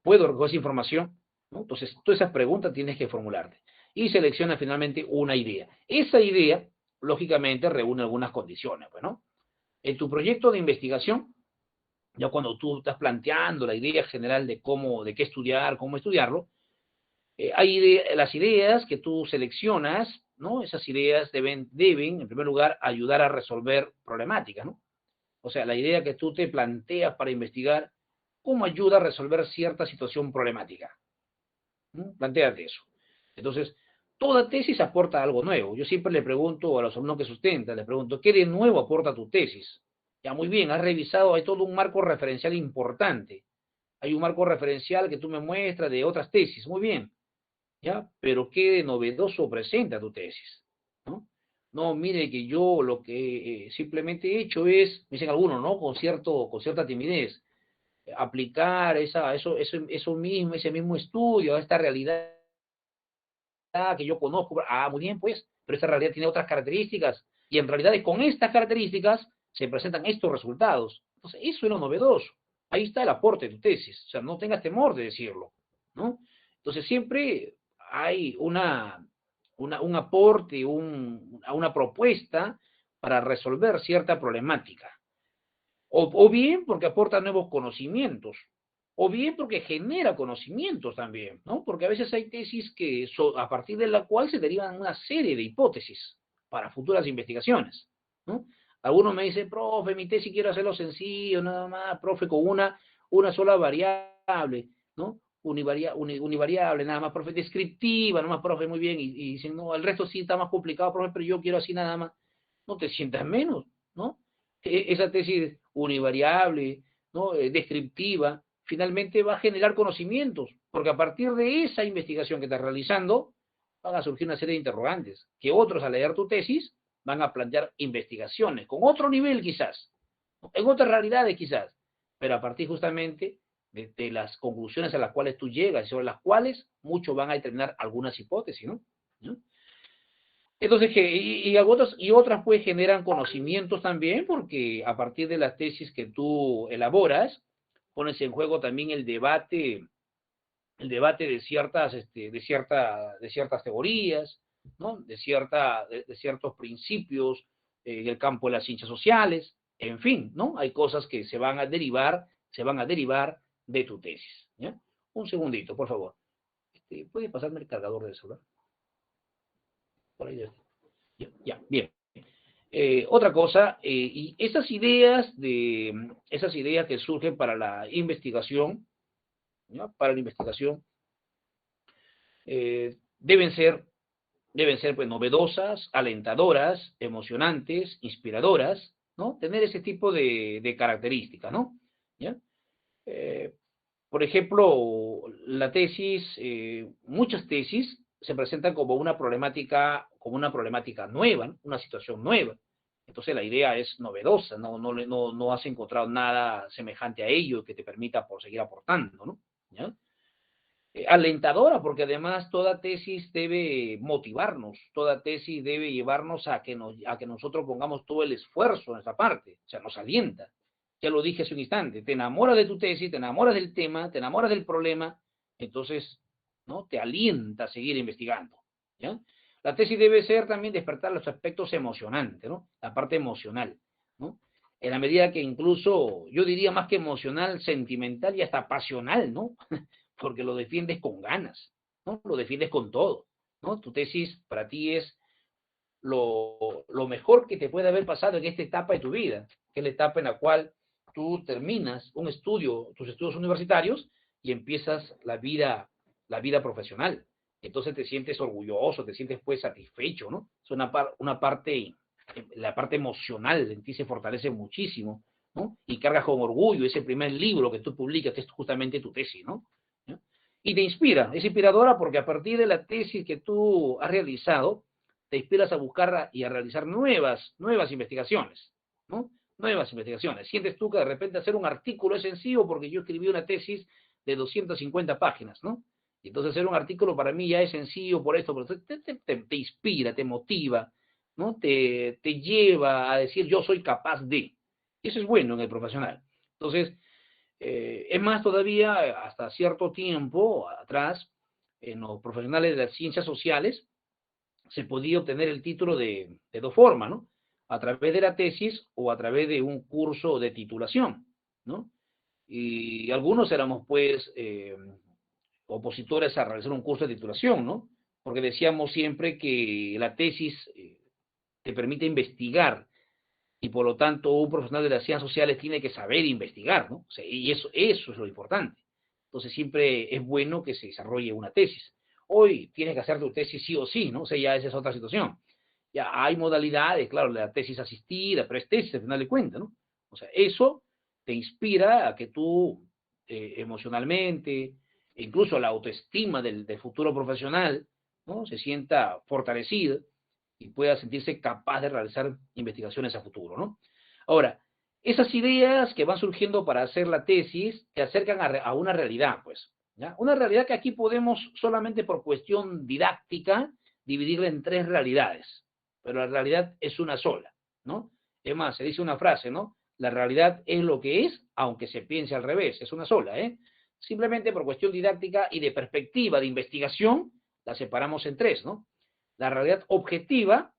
puedo recoger esa información, ¿no? Entonces, todas esas preguntas tienes que formularte. Y selecciona finalmente una idea. Esa idea, lógicamente, reúne algunas condiciones, pues, ¿no? En tu proyecto de investigación, ya cuando tú estás planteando la idea general de qué estudiar, cómo estudiarlo, las ideas que tú seleccionas, ¿no? Esas ideas deben, en primer lugar, ayudar a resolver problemáticas, ¿no? O sea, la idea que tú te planteas para investigar, ¿cómo ayuda a resolver cierta situación problemática? ¿Mm? Plantéate eso. Entonces, Toda tesis aporta algo nuevo. Yo siempre le pregunto a los alumnos que sustentan, les pregunto, ¿qué de nuevo aporta tu tesis? Ya, muy bien, has revisado, hay todo un marco referencial importante. Hay un marco referencial que tú me muestras de otras tesis, muy bien, ¿ya? Pero ¿qué de novedoso presenta tu tesis? ¿No? No, mire que yo lo que simplemente he hecho es, me dicen algunos, ¿no? Con cierta timidez, aplicar eso mismo, ese mismo estudio a esta realidad que yo conozco. Ah, muy bien, pues, pero esta realidad tiene otras características, y en realidad con estas características se presentan estos resultados. Entonces, eso es lo novedoso. Ahí está el aporte de tu tesis. O sea, no tengas temor de decirlo, ¿no? Entonces, siempre hay un aporte, una propuesta para resolver cierta problemática. O bien porque aporta nuevos conocimientos, o bien porque genera conocimientos también, ¿no? Porque a veces hay tesis que a partir de la cual se derivan una serie de hipótesis para futuras investigaciones, ¿no? Algunos me dicen, profe, mi tesis quiero hacerlo sencillo, nada más, profe, con una sola variable, ¿no? Univariable, nada más, profe, descriptiva, nada más, profe, muy bien, y dicen, no, el resto sí está más complicado, profe, pero yo quiero así nada más. No te sientas menos, ¿no? Esa tesis univariable, ¿no? Descriptiva, finalmente va a generar conocimientos, porque a partir de esa investigación que estás realizando, van a surgir una serie de interrogantes, que otros al leer tu tesis van a plantear investigaciones, con otro nivel quizás, en otras realidades quizás, pero a partir justamente de las conclusiones a las cuales tú llegas, y sobre las cuales muchos van a determinar algunas hipótesis, ¿no? ¿No? Entonces, otras pues generan conocimientos también, porque a partir de las tesis que tú elaboras, pones en juego también el debate de ciertas teorías, ¿no? De ciertos principios en el campo de las ciencias sociales, en fin, ¿no? Hay cosas que se van a derivar de tu tesis, ¿ya? Un segundito, por favor. ¿Puede pasarme el cargador del celular? Por ahí. Ya, bien. Otra cosa, y esas ideas que surgen para la investigación, ¿ya? Para la investigación, eh, deben ser, deben ser pues novedosas, alentadoras, emocionantes, inspiradoras, ¿no? Tener ese tipo de características, ¿no? ¿Ya? Eh, por ejemplo, muchas tesis se presentan como una problemática nueva, ¿no? Una situación nueva. Entonces la idea es novedosa, no has encontrado nada semejante a ello que te permita seguir aportando, ¿no? ¿Ya? Alentadora, porque además toda tesis debe motivarnos, toda tesis debe llevarnos a que nosotros pongamos todo el esfuerzo en esa parte, o sea, nos alienta. Ya lo dije hace un instante, te enamoras de tu tesis, te enamoras del tema, te enamoras del problema, entonces, ¿no? Te alienta a seguir investigando, ¿ya? La tesis debe ser también despertar los aspectos emocionantes, ¿no? La parte emocional, ¿no? En la medida que incluso, yo diría más que emocional, sentimental y hasta pasional, ¿no? Porque lo defiendes con ganas, ¿no? Lo defiendes con todo, ¿no? Tu tesis para ti es lo mejor que te puede haber pasado en esta etapa de tu vida, que es la etapa en la cual tú terminas tus estudios universitarios y empiezas la vida profesional. Entonces te sientes orgulloso, te sientes pues satisfecho, ¿no? Es la parte emocional en ti se fortalece muchísimo, ¿no? Y cargas con orgullo ese primer libro que tú publicas, que es justamente tu tesis, ¿no? ¿Ya? Y te inspira, es inspiradora porque a partir de la tesis que tú has realizado, te inspiras a buscar y a realizar nuevas investigaciones, ¿no? Nuevas investigaciones. Sientes tú que de repente hacer un artículo es sencillo porque yo escribí una tesis de 250 páginas, ¿no? Y entonces hacer un artículo para mí ya es sencillo por esto, pero te inspira, te motiva, ¿no? Te lleva a decir yo soy capaz de. Eso es bueno en el profesional. Entonces, es más todavía, hasta cierto tiempo atrás, en los profesionales de las ciencias sociales, se podía obtener el título de dos formas, ¿no? A través de la tesis o a través de un curso de titulación, ¿no? Y algunos éramos, pues, opositores a realizar un curso de titulación, ¿no? Porque decíamos siempre que la tesis te permite investigar y por lo tanto un profesional de las ciencias sociales tiene que saber investigar, ¿no? O sea, y eso es lo importante. Entonces siempre es bueno que se desarrolle una tesis. hoy tienes que hacer tu tesis sí o sí, ¿no? O sea, ya esa es otra situación. Ya hay modalidades, claro, la tesis asistida, pero es tesis al final de cuentas, ¿no? O sea, eso te inspira a que tú emocionalmente, incluso la autoestima del futuro profesional, ¿no? Se sienta fortalecida y pueda sentirse capaz de realizar investigaciones a futuro, ¿no? Ahora, esas ideas que van surgiendo para hacer la tesis te acercan a una realidad, pues, ¿ya? Una realidad que aquí podemos solamente por cuestión didáctica dividirla en tres realidades, pero la realidad es una sola, ¿no? Es más, se dice una frase, ¿no? La realidad es lo que es, aunque se piense al revés, es una sola, ¿eh? Simplemente por cuestión didáctica y de perspectiva de investigación, la separamos en tres, ¿no? La realidad objetiva,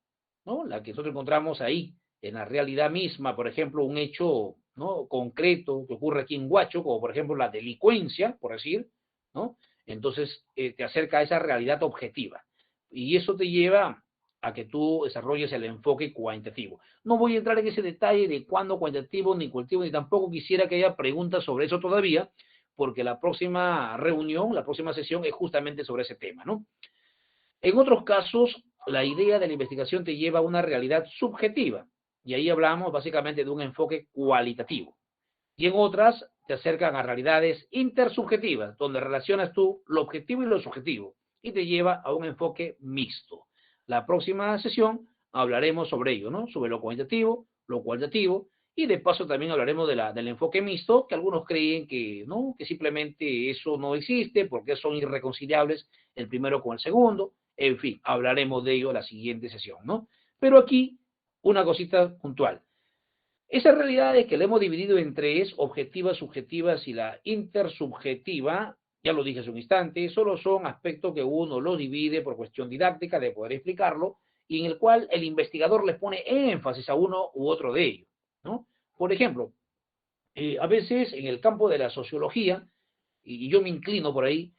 ¿no? La que nosotros encontramos ahí, en la realidad misma, por ejemplo, un hecho, ¿no? concreto que ocurre aquí en Huacho, como por ejemplo la delincuencia, por decir, ¿no? Entonces te acerca a esa realidad objetiva. Y eso te lleva a que tú desarrolles el enfoque cuantitativo. No voy a entrar en ese detalle de cuándo cuantitativo ni cultivo, ni tampoco quisiera que haya preguntas sobre eso todavía, porque la próxima reunión, la próxima sesión es justamente sobre ese tema, ¿no? En otros casos, la idea de la investigación te lleva a una realidad subjetiva, y ahí hablamos básicamente de un enfoque cualitativo. Y en otras, te acercan a realidades intersubjetivas, donde relacionas tú lo objetivo y lo subjetivo, y te lleva a un enfoque mixto. La próxima sesión hablaremos sobre ello, ¿no? Sobre lo cuantitativo, lo cualitativo, y de paso también hablaremos del enfoque mixto, que algunos creen que, ¿no? que simplemente eso no existe, porque son irreconciliables el primero con el segundo. En fin, hablaremos de ello en la siguiente sesión, ¿no? Pero aquí, una cosita puntual. Esas realidades que le hemos dividido en tres, objetivas, subjetivas y la intersubjetiva, ya lo dije hace un instante, solo son aspectos que uno los divide por cuestión didáctica de poder explicarlo y en el cual el investigador le pone énfasis a uno u otro de ellos, ¿no? Por ejemplo, a veces en el campo de la sociología, y yo me inclino por ahí,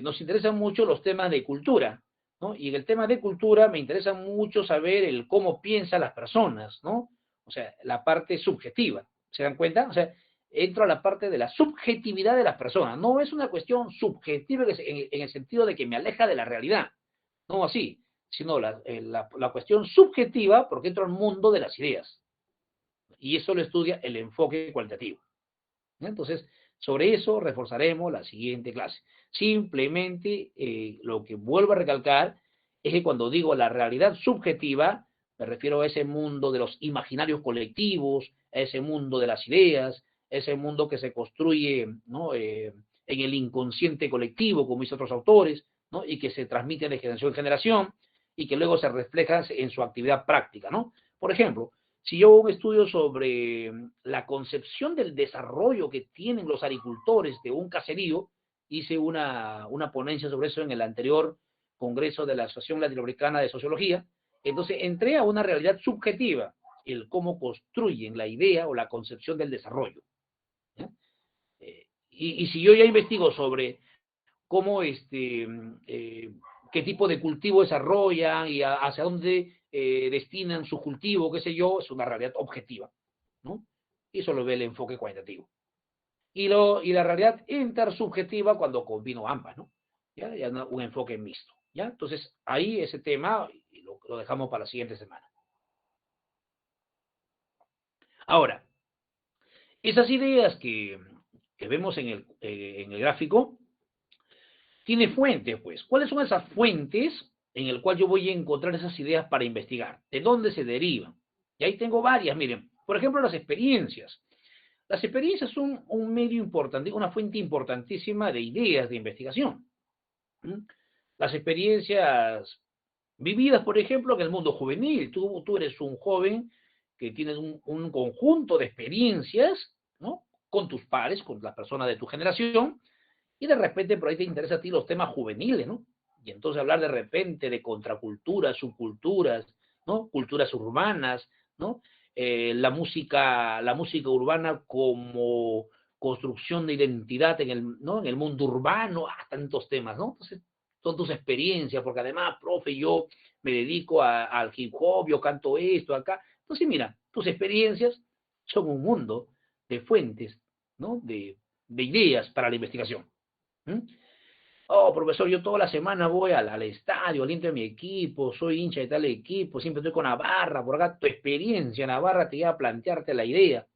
nos interesan mucho los temas de cultura, ¿no? Y en el tema de cultura me interesa mucho saber el cómo piensan las personas, ¿no? O sea, la parte subjetiva, ¿se dan cuenta? O sea, entro a la parte de la subjetividad de las personas, no es una cuestión subjetiva en el sentido de que me aleja de la realidad, no así, sino la cuestión subjetiva porque entro al mundo de las ideas, y eso lo estudia el enfoque cualitativo. Entonces, sobre eso reforzaremos la siguiente clase. Simplemente lo que vuelvo a recalcar es que cuando digo la realidad subjetiva, me refiero a ese mundo de los imaginarios colectivos, a ese mundo de las ideas, a ese mundo que se construye, ¿no? En el inconsciente colectivo, como dicen otros autores, ¿no? Y que se transmite de generación en generación y que luego se refleja en su actividad práctica, ¿no? Por ejemplo, si yo hago un estudio sobre la concepción del desarrollo que tienen los agricultores de un caserío, hice una ponencia sobre eso en el anterior congreso de la Asociación Latinoamericana de Sociología, entonces entré a una realidad subjetiva, el cómo construyen la idea o la concepción del desarrollo. Y si yo ya investigo sobre cómo qué tipo de cultivo desarrollan y hacia dónde destinan su cultivo, qué sé yo, es una realidad objetiva, ¿no? Y eso lo ve el enfoque cualitativo. Y la realidad intersubjetiva cuando combino ambas, ¿no? Ya un enfoque mixto, ¿ya? Entonces, ahí ese tema lo dejamos para la siguiente semana. Ahora, esas ideas que vemos en el gráfico, tiene fuentes, pues. ¿Cuáles son esas fuentes en el cual yo voy a encontrar esas ideas para investigar? ¿De dónde se derivan? Y ahí tengo varias, miren. Por ejemplo, las experiencias. Las experiencias son un medio importante, una fuente importantísima de ideas de investigación. Las experiencias vividas, por ejemplo, en el mundo juvenil. Tú eres un joven que tienes un conjunto de experiencias, ¿no? Con tus pares, con las personas de tu generación, y de repente por ahí te interesa a ti los temas juveniles, ¿no? Y entonces hablar de repente de contraculturas, subculturas, ¿no? Culturas urbanas, ¿no? La música urbana como construcción de identidad ¿no? En el mundo urbano, tantos temas, ¿no? Entonces, son tus experiencias, porque además, profe, yo me dedico al hip hop, yo canto esto acá. Entonces, mira, tus experiencias son un mundo de fuentes, ¿no? De ideas para la investigación. Oh, profesor, yo toda la semana voy al estadio, aliento de mi equipo, soy hincha de tal equipo, siempre estoy con Navarra, por acá tu experiencia en Navarra te lleva a plantearte la idea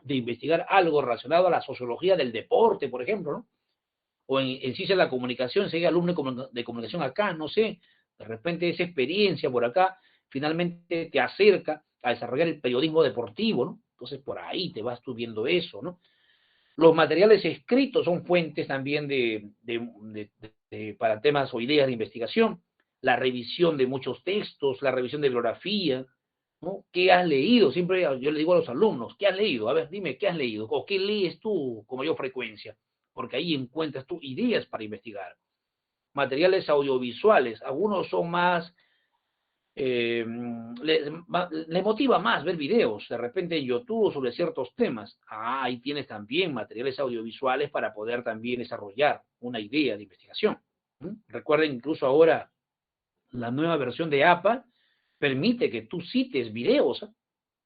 de investigar algo relacionado a la sociología del deporte, por ejemplo, ¿no? O en ciencia de la comunicación, si hay alumno de comunicación acá, no sé, de repente esa experiencia por acá finalmente te acerca a desarrollar el periodismo deportivo, ¿no? Entonces por ahí te vas tú viendo eso, ¿no? Los materiales escritos son fuentes también para temas o ideas de investigación, la revisión de muchos textos, la revisión de bibliografía, ¿no? ¿Qué has leído? Siempre yo le digo a los alumnos, ¿qué has leído? A ver, dime, ¿qué has leído? ¿O qué lees tú con mayor frecuencia? Porque ahí encuentras tú ideas para investigar. Materiales audiovisuales, algunos son más eh, le motiva más ver videos de repente en YouTube sobre ciertos temas. Ah, ahí tienes también materiales audiovisuales para poder también desarrollar una idea de investigación. Recuerden, incluso ahora la nueva versión de APA permite que tú cites videos,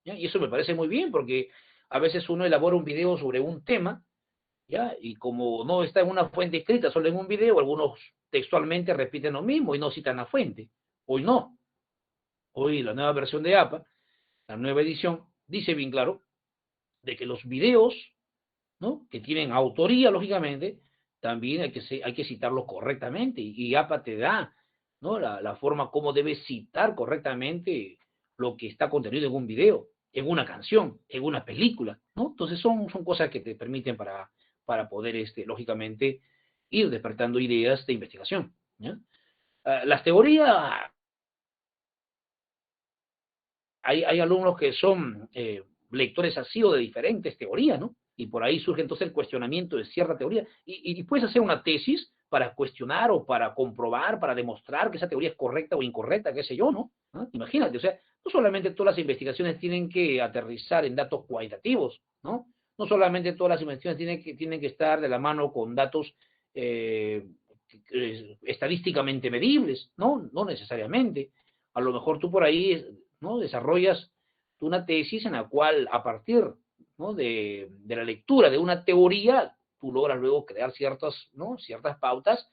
¿ya? Y eso me parece muy bien porque a veces uno elabora un video sobre un tema, ¿ya? Y como no está en una fuente escrita, solo en un video, algunos textualmente repiten lo mismo y no citan la fuente. Hoy no. Hoy la nueva versión de APA, la nueva edición, dice bien claro de que los videos, ¿no?, que tienen autoría, lógicamente, también hay que citarlos correctamente. Y APA te da, ¿no?, la forma como debes citar correctamente lo que está contenido en un video, en una canción, en una película, ¿no? Entonces son cosas que te permiten para poder, lógicamente, ir despertando ideas de investigación, ¿ya? Las teorías, hay alumnos que son lectores así o de diferentes teorías, ¿no? Y por ahí surge entonces el cuestionamiento de cierta teoría. Y puedes hacer una tesis para cuestionar o para comprobar, para demostrar que esa teoría es correcta o incorrecta, qué sé yo, ¿no? ¿Ah? Imagínate, o sea, no solamente todas las investigaciones tienen que aterrizar en datos cualitativos, ¿no? No solamente todas las investigaciones tienen que estar de la mano con datos eh, estadísticamente medibles, ¿no? No necesariamente. A lo mejor tú por ahí, ¿no?, desarrollas una tesis en la cual a partir, ¿no?, de la lectura de una teoría, tú logras luego crear ciertas, ¿no?, ciertas pautas,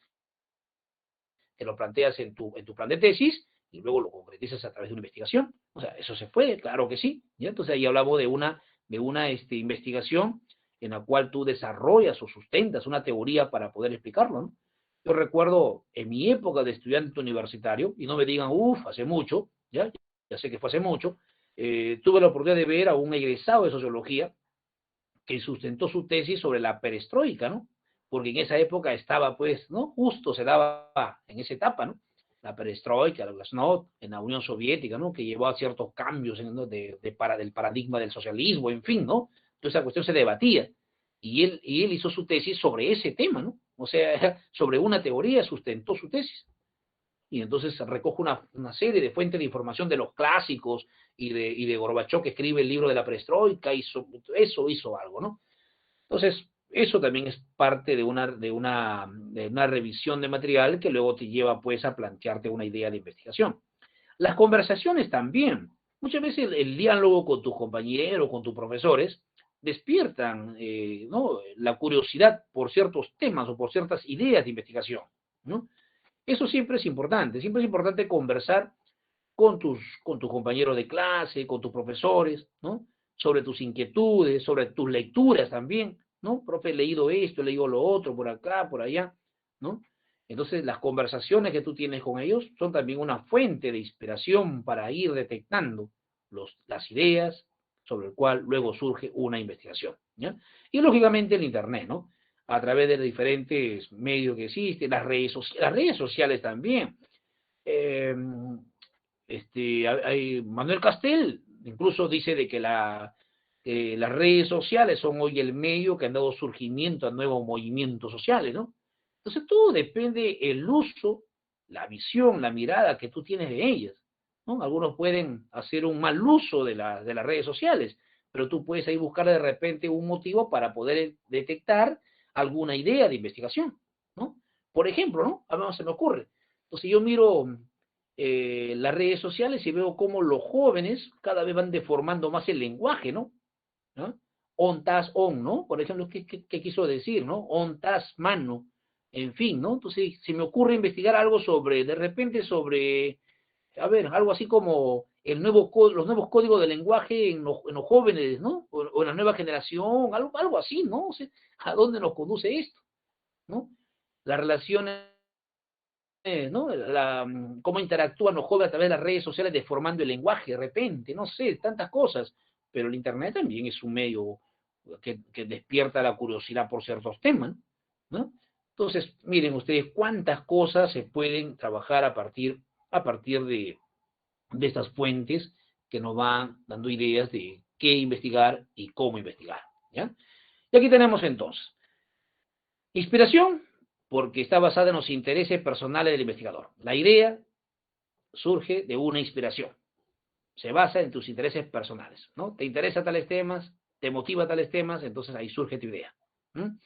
que lo planteas en tu plan de tesis y luego lo concretizas a través de una investigación. O sea, eso se puede, claro que sí. ¿Ya? Entonces ahí hablamos de una investigación en la cual tú desarrollas o sustentas una teoría para poder explicarlo, ¿no? Yo recuerdo en mi época de estudiante universitario, y no me digan, uff, hace mucho, ya sé que fue hace mucho, tuve la oportunidad de ver a un egresado de sociología que sustentó su tesis sobre la perestroika, ¿no? Porque en esa época estaba, pues, ¿no? Justo se daba en esa etapa, ¿no? La perestroika, la glasnost, en la Unión Soviética, ¿no? Que llevó a ciertos cambios ¿no?, del paradigma del socialismo, en fin, ¿no? Entonces esa cuestión se debatía. Y él hizo su tesis sobre ese tema, ¿no? O sea, sobre una teoría sustentó su tesis. Y entonces recoge una serie de fuentes de información de los clásicos y de Gorbachov, que escribe el libro de la perestroika, eso hizo algo, ¿no? Entonces, eso también es parte de una revisión de material que luego te lleva pues a plantearte una idea de investigación. Las conversaciones también. Muchas veces el diálogo con tus compañeros, con tus profesores, despiertan ¿no?, la curiosidad por ciertos temas o por ciertas ideas de investigación, ¿no? Eso siempre es importante conversar con tus compañeros de clase, con tus profesores, ¿no? Sobre tus inquietudes, sobre tus lecturas también, ¿no? Profe, he leído esto, he leído lo otro, por acá, por allá, ¿no? Entonces, las conversaciones que tú tienes con ellos son también una fuente de inspiración para ir detectando las ideas sobre el cual luego surge una investigación, ¿ya? Y lógicamente el Internet, ¿no? A través de los diferentes medios que existen, las redes sociales también. Eh, Manuel Castel incluso dice de que las redes sociales son hoy el medio que han dado surgimiento a nuevos movimientos sociales, ¿no? Entonces todo depende el uso, la visión, la mirada que tú tienes de ellas, ¿no? Algunos pueden hacer un mal uso de las redes sociales, pero tú puedes ahí buscar de repente un motivo para poder detectar alguna idea de investigación, ¿no? Por ejemplo, ¿no? A mí se me ocurre. Entonces yo miro las redes sociales y veo cómo los jóvenes cada vez van deformando más el lenguaje, ¿no? ¿No? On, tas, on, ¿no? Por ejemplo, ¿qué quiso decir, no? On, tas, mano. en fin, ¿no? Entonces, se me ocurre investigar algo sobre, de repente sobre, a ver, algo así como los nuevos códigos de lenguaje en los jóvenes, ¿no? O en la nueva generación, algo así, ¿no? O sea, ¿a dónde nos conduce esto? ¿No? Las relaciones, ¿no? Cómo interactúan los jóvenes a través de las redes sociales deformando el lenguaje de repente, no sé, tantas cosas. Pero el Internet también es un medio que despierta la curiosidad por ciertos temas, ¿no? Entonces, miren ustedes cuántas cosas se pueden trabajar a partir de estas fuentes que nos van dando ideas de qué investigar y cómo investigar, ¿ya? Y aquí tenemos entonces, inspiración, porque está basada en los intereses personales del investigador. La idea surge de una inspiración, se basa en tus intereses personales, ¿no? Te interesan tales temas, te motiva tales temas, entonces ahí surge tu idea. ¿Mm?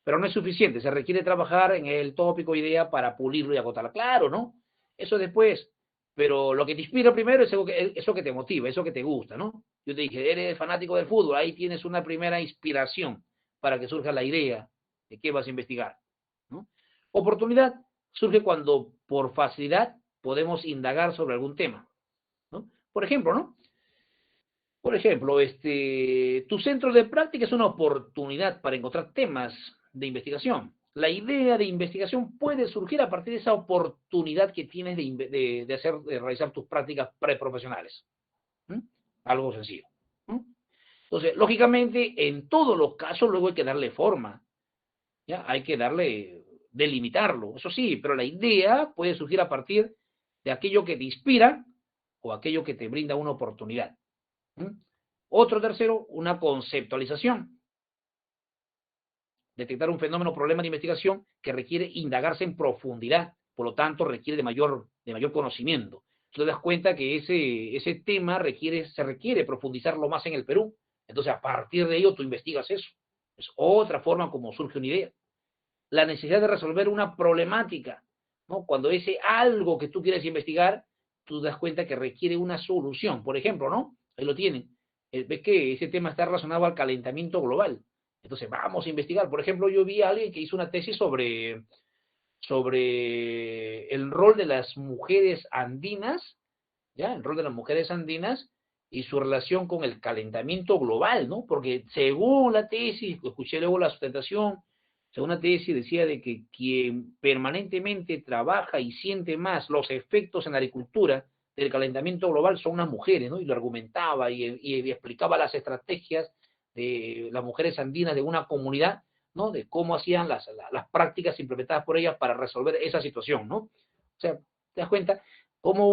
Pero no es suficiente, se requiere trabajar en el tópico idea para pulirlo y agotarlo. Claro, ¿no? Eso después, pero lo que te inspira primero es eso que te motiva, eso que te gusta, ¿no? Yo te dije, eres fanático del fútbol, ahí tienes una primera inspiración para que surja la idea de qué vas a investigar, ¿no? Oportunidad surge cuando por facilidad podemos indagar sobre algún tema, ¿no? Por ejemplo, ¿no? Por ejemplo, tu centro de práctica es una oportunidad para encontrar temas de investigación. La idea de investigación puede surgir a partir de esa oportunidad que tienes de realizar tus prácticas preprofesionales. ¿Mm? Algo sencillo. ¿Mm? Entonces, lógicamente, en todos los casos luego hay que darle forma, ¿ya? Hay que delimitarlo, eso sí, pero la idea puede surgir a partir de aquello que te inspira o aquello que te brinda una oportunidad. ¿Mm? Otro tercero, una conceptualización. Detectar un fenómeno o problema de investigación que requiere indagarse en profundidad, por lo tanto requiere de mayor conocimiento. Tú te das cuenta que ese tema se requiere profundizarlo más en el Perú. Entonces, a partir de ello, tú investigas eso. Es otra forma como surge una idea. La necesidad de resolver una problemática, ¿no? Cuando ese algo que tú quieres investigar, tú te das cuenta que requiere una solución. Por ejemplo, ¿no? Ahí lo tienen. Ves que ese tema está relacionado al calentamiento global. Entonces, vamos a investigar. Por ejemplo, yo vi a alguien que hizo una tesis sobre el rol de las mujeres andinas, ¿ya? El rol de las mujeres andinas y su relación con el calentamiento global, ¿no? Porque según la tesis, escuché luego la sustentación, según la tesis decía de que quien permanentemente trabaja y siente más los efectos en la agricultura del calentamiento global son las mujeres, ¿no? Y lo argumentaba y explicaba las estrategias de las mujeres andinas de una comunidad, ¿no? De cómo hacían las prácticas implementadas por ellas para resolver esa situación, ¿no? O sea, te das cuenta cómo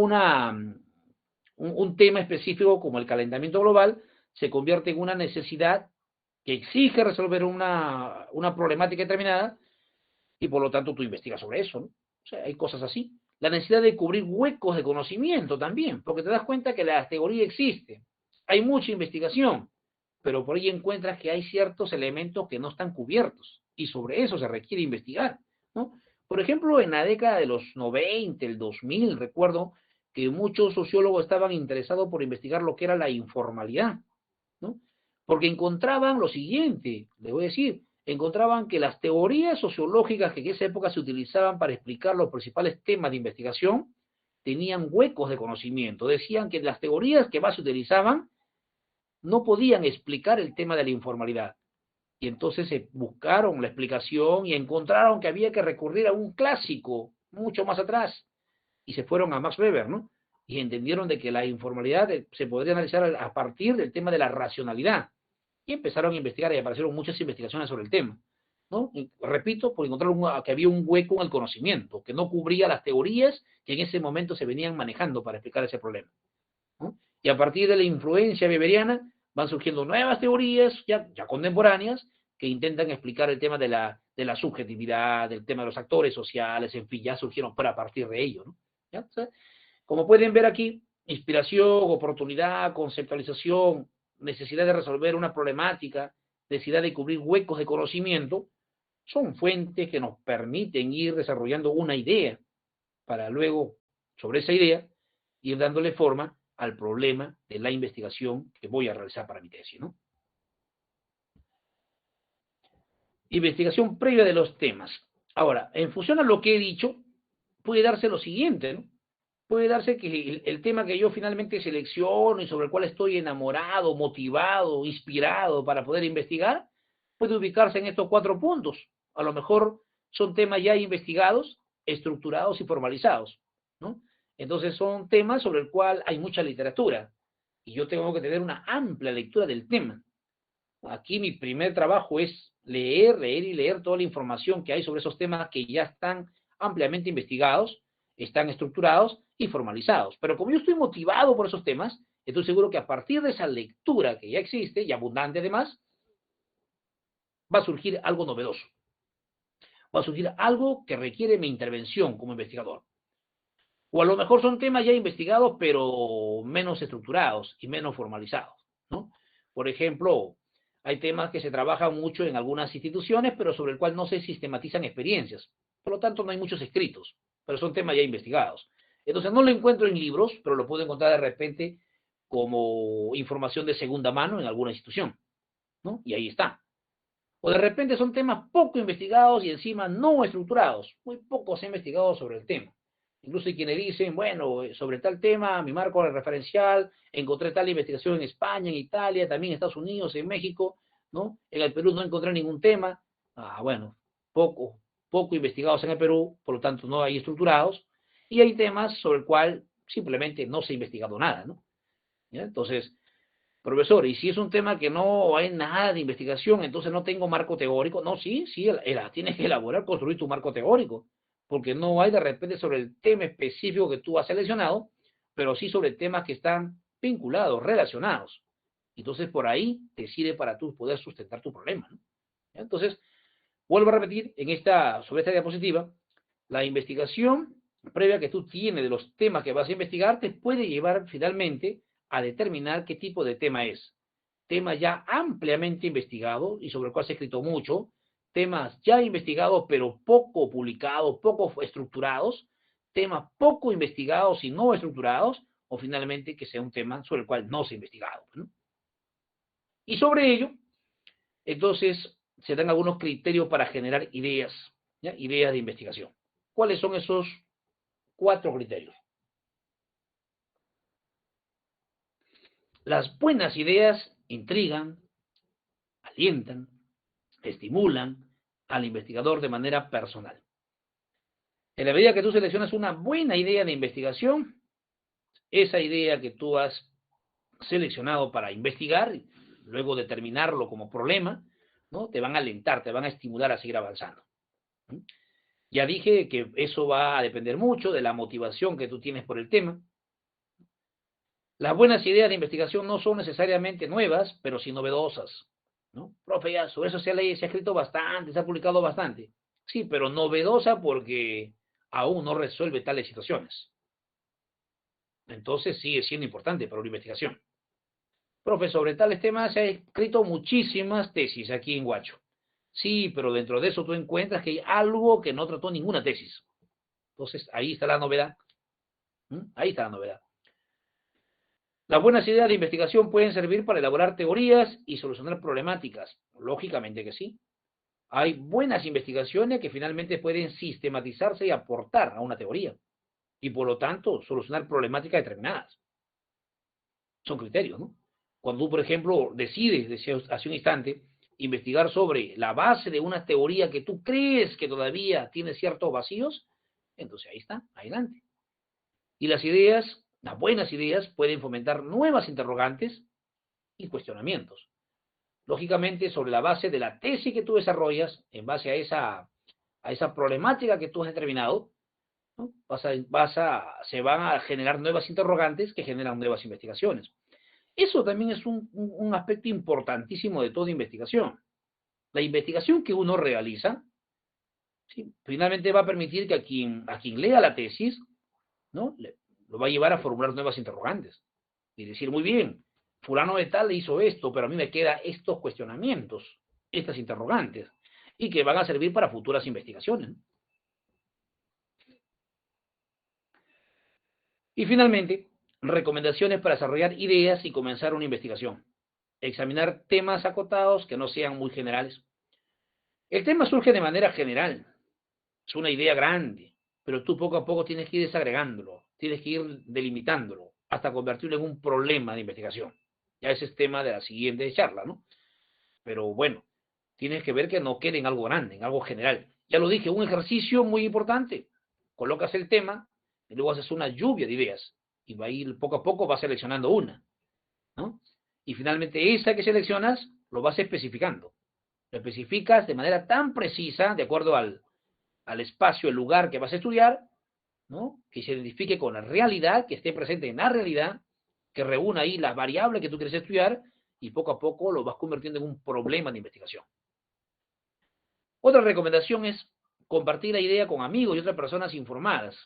un tema específico como el calentamiento global se convierte en una necesidad que exige resolver una problemática determinada y por lo tanto tú investigas sobre eso, ¿no? O sea, hay cosas así. La necesidad de cubrir huecos de conocimiento también, porque te das cuenta que la teoría existe, hay mucha investigación, pero por ahí encuentras que hay ciertos elementos que no están cubiertos y sobre eso se requiere investigar, ¿no? Por ejemplo, en la década de los 90, el 2000, recuerdo que muchos sociólogos estaban interesados por investigar lo que era la informalidad, ¿no? Porque encontraban lo siguiente, les voy a decir, encontraban que las teorías sociológicas que en esa época se utilizaban para explicar los principales temas de investigación tenían huecos de conocimiento. Decían que las teorías que más se utilizaban no podían explicar el tema de la informalidad. Y entonces se buscaron la explicación y encontraron que había que recurrir a un clásico mucho más atrás. Y se fueron a Max Weber, ¿no? Y entendieron de que la informalidad se podría analizar a partir del tema de la racionalidad. Y empezaron a investigar y aparecieron muchas investigaciones sobre el tema, ¿no? Y, repito, por encontrar que había un hueco en el conocimiento, que no cubría las teorías que en ese momento se venían manejando para explicar ese problema, ¿no? Y a partir de la influencia weberiana van surgiendo nuevas teorías ya contemporáneas que intentan explicar el tema de la subjetividad, del tema de los actores sociales, en fin, ya surgieron a partir de ello, ¿no? ¿Ya? O sea, como pueden ver aquí, inspiración, oportunidad, conceptualización, necesidad de resolver una problemática, necesidad de cubrir huecos de conocimiento, son fuentes que nos permiten ir desarrollando una idea para luego, sobre esa idea, ir dándole forma al problema de la investigación que voy a realizar para mi tesis, ¿no? Investigación previa de los temas. Ahora, en función a lo que he dicho, puede darse lo siguiente, ¿no? Puede darse que el tema que yo finalmente selecciono y sobre el cual estoy enamorado, motivado, inspirado para poder investigar, puede ubicarse en estos 4 puntos. A lo mejor son temas ya investigados, estructurados y formalizados, ¿no? Entonces son temas sobre el cual hay mucha literatura y yo tengo que tener una amplia lectura del tema. Aquí mi primer trabajo es leer y leer toda la información que hay sobre esos temas que ya están ampliamente investigados, están estructurados y formalizados. Pero como yo estoy motivado por esos temas, estoy seguro que a partir de esa lectura que ya existe, y abundante además, va a surgir algo novedoso. Va a surgir algo que requiere mi intervención como investigador. O a lo mejor son temas ya investigados, pero menos estructurados y menos formalizados, ¿no? Por ejemplo, hay temas que se trabajan mucho en algunas instituciones, pero sobre el cual no se sistematizan experiencias. Por lo tanto, no hay muchos escritos, pero son temas ya investigados. Entonces, no lo encuentro en libros, pero lo puedo encontrar de repente como información de segunda mano en alguna institución, ¿no? Y ahí está. O de repente son temas poco investigados y encima no estructurados. Muy poco se ha investigado sobre el tema. Incluso hay quienes dicen, bueno, sobre tal tema, mi marco referencial, encontré tal investigación en España, en Italia, también en Estados Unidos, en México, ¿no? En el Perú no encontré ningún tema. Bueno, poco investigados en el Perú, por lo tanto no hay estructurados, y hay temas sobre el cual simplemente no se ha investigado nada, ¿no? ¿Ya? Entonces, profesor, y si es un tema que no hay nada de investigación, entonces no tengo marco teórico. No, sí, tienes que elaborar, construir tu marco teórico, porque no hay de repente sobre el tema específico que tú has seleccionado, pero sí sobre temas que están vinculados, relacionados. Entonces, por ahí te sirve para tú poder sustentar tu problema, ¿no? Entonces, vuelvo a repetir sobre esta diapositiva, la investigación previa que tú tienes de los temas que vas a investigar te puede llevar finalmente a determinar qué tipo de tema es. Tema ya ampliamente investigado y sobre el cual se ha escrito mucho, temas ya investigados pero poco publicados, poco estructurados, temas poco investigados y no estructurados, o finalmente que sea un tema sobre el cual no se ha investigado, ¿no? Y sobre ello, entonces, se dan algunos criterios para generar ideas, ¿ya? Ideas de investigación. ¿Cuáles son esos 4 criterios? Las buenas ideas intrigan, alientan, estimulan al investigador de manera personal. En la medida que tú seleccionas una buena idea de investigación, esa idea que tú has seleccionado para investigar, luego determinarlo como problema, ¿no? Te van a alentar, te van a estimular a seguir avanzando. Ya dije que eso va a depender mucho de la motivación que tú tienes por el tema. Las buenas ideas de investigación no son necesariamente nuevas, pero sí novedosas, ¿no? Profe, ya sobre eso se ha escrito bastante, se ha publicado bastante. Sí, pero novedosa porque aún no resuelve tales situaciones. Entonces sigue siendo importante para una investigación. Profe, sobre tales temas se ha escrito muchísimas tesis aquí en Huacho. Sí, pero dentro de eso tú encuentras que hay algo que no trató ninguna tesis. Entonces, ahí está la novedad. Ahí está la novedad. Las buenas ideas de investigación pueden servir para elaborar teorías y solucionar problemáticas. Lógicamente que sí. Hay buenas investigaciones que finalmente pueden sistematizarse y aportar a una teoría. Y por lo tanto, solucionar problemáticas determinadas. Son criterios, ¿no? Cuando tú, por ejemplo, decides, hace un instante, investigar sobre la base de una teoría que tú crees que todavía tiene ciertos vacíos, entonces ahí está, adelante. Y las buenas ideas pueden fomentar nuevas interrogantes y cuestionamientos. Lógicamente, sobre la base de la tesis que tú desarrollas, en base a esa problemática que tú has determinado, ¿no? Se van a generar nuevas interrogantes que generan nuevas investigaciones. Eso también es un aspecto importantísimo de toda investigación. La investigación que uno realiza, ¿sí? Finalmente va a permitir que a quien lea la tesis, ¿no? Lo va a llevar a formular nuevas interrogantes. Y decir, muy bien, fulano de tal hizo esto, pero a mí me quedan estos cuestionamientos, estas interrogantes, y que van a servir para futuras investigaciones. Y finalmente, recomendaciones para desarrollar ideas y comenzar una investigación. Examinar temas acotados que no sean muy generales. El tema surge de manera general, es una idea grande, pero tú poco a poco tienes que ir desagregándolo, tienes que ir delimitándolo, hasta convertirlo en un problema de investigación. Ya ese es tema de la siguiente charla, ¿no? Pero bueno, tienes que ver que no quede en algo grande, en algo general. Ya lo dije, un ejercicio muy importante. Colocas el tema y luego haces una lluvia de ideas. Y va a ir poco a poco, vas seleccionando una, ¿no? Y finalmente esa que seleccionas, lo vas especificando. Lo especificas de manera tan precisa, de acuerdo al espacio, el lugar que vas a estudiar, ¿no? Que se identifique con la realidad, que esté presente en la realidad, que reúna ahí las variables que tú quieres estudiar, y poco a poco lo vas convirtiendo en un problema de investigación. Otra recomendación es compartir la idea con amigos y otras personas informadas,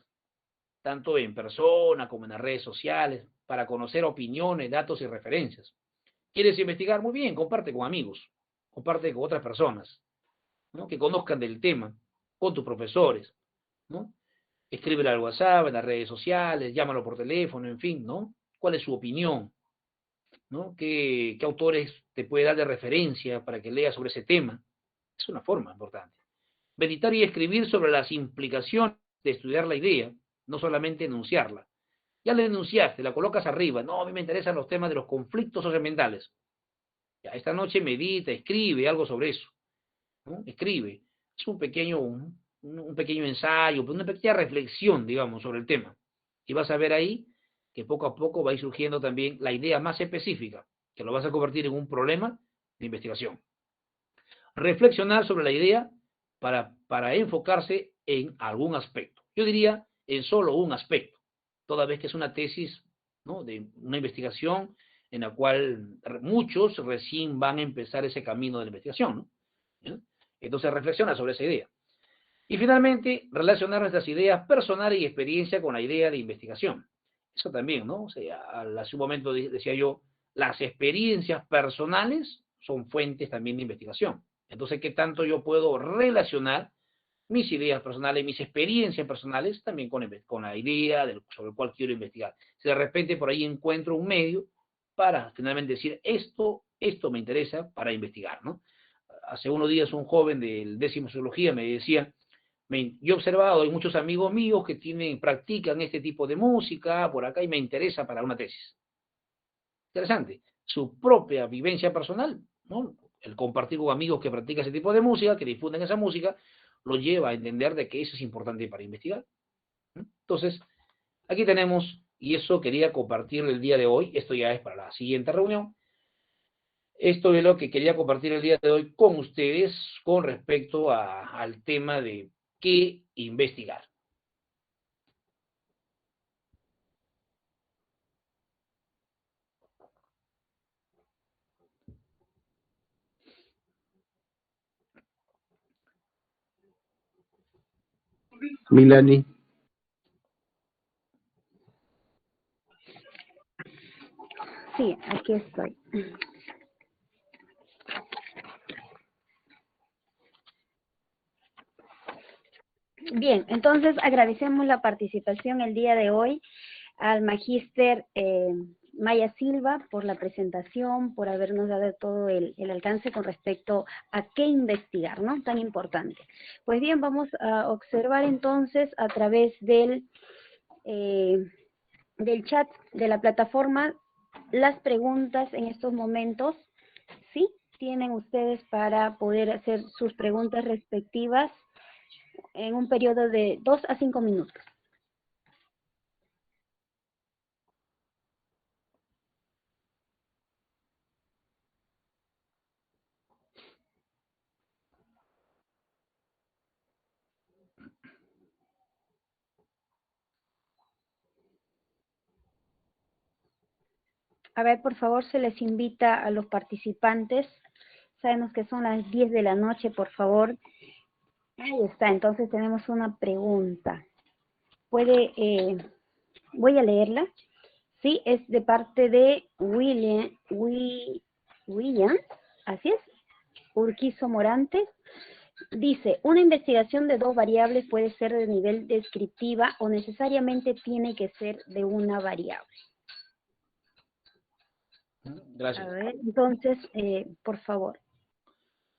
tanto en persona como en las redes sociales, para conocer opiniones, datos y referencias. ¿Quieres investigar? Muy bien, comparte con amigos, comparte con otras personas, ¿no? Que conozcan del tema, con tus profesores, ¿no? Escríbele al WhatsApp, en las redes sociales, llámalo por teléfono, en fin, ¿no? ¿Cuál es su opinión? ¿No? ¿Qué autores te puede dar de referencia para que leas sobre ese tema? Es una forma importante. Meditar y escribir sobre las implicaciones de estudiar la idea, no solamente enunciarla. Ya la enunciaste, la colocas arriba. No, a mí me interesan los temas de los conflictos socioambientales. Ya, esta noche medita, escribe algo sobre eso, ¿no? Escribe. Es un pequeño ensayo, una pequeña reflexión, digamos, sobre el tema. Y vas a ver ahí que poco a poco va a ir surgiendo también la idea más específica, que lo vas a convertir en un problema de investigación. Reflexionar sobre la idea para enfocarse en algún aspecto. Yo diría en solo un aspecto, toda vez que es una tesis, ¿no? De una investigación en la cual muchos recién van a empezar ese camino de la investigación, ¿no? ¿Ya? Entonces reflexiona sobre esa idea. Y finalmente, relacionar nuestras ideas personales y experiencia con la idea de investigación. Eso también, ¿no? O sea, hace un momento decía yo, las experiencias personales son fuentes también de investigación. Entonces, ¿qué tanto yo puedo relacionar mis ideas personales, mis experiencias personales también con la idea sobre el cual quiero investigar? Si de repente por ahí encuentro un medio para finalmente decir, esto me interesa para investigar, ¿no? Hace unos días un joven del 10º zoología me decía, yo he observado, hay muchos amigos míos que practican este tipo de música por acá y me interesa para una tesis. Interesante. Su propia vivencia personal, ¿no? El compartir con amigos que practican ese tipo de música, que difunden esa música, lo lleva a entender de que eso es importante para investigar. Entonces, aquí tenemos, y eso quería compartir el día de hoy, esto ya es para la siguiente reunión, esto es lo que quería compartir el día de hoy con ustedes con respecto al tema de qué investigar. Milani. Sí, aquí estoy. Bien, entonces agradecemos la participación el día de hoy al magíster Maya Silva por la presentación, por habernos dado todo el alcance con respecto a qué investigar, ¿no? Tan importante. Pues bien, vamos a observar entonces a través del chat de la plataforma las preguntas en estos momentos. Sí, tienen ustedes para poder hacer sus preguntas respectivas en un periodo de 2 a 5 minutos. A ver, por favor, se les invita a los participantes. Sabemos que son las 10 de la noche, por favor. Ahí está, entonces tenemos una pregunta. Voy a leerla. Sí, es de parte de William, así es, Urquizo Morantes. Dice, ¿una investigación de dos variables puede ser de nivel descriptiva o necesariamente tiene que ser de una variable? Gracias. A ver, entonces, por favor.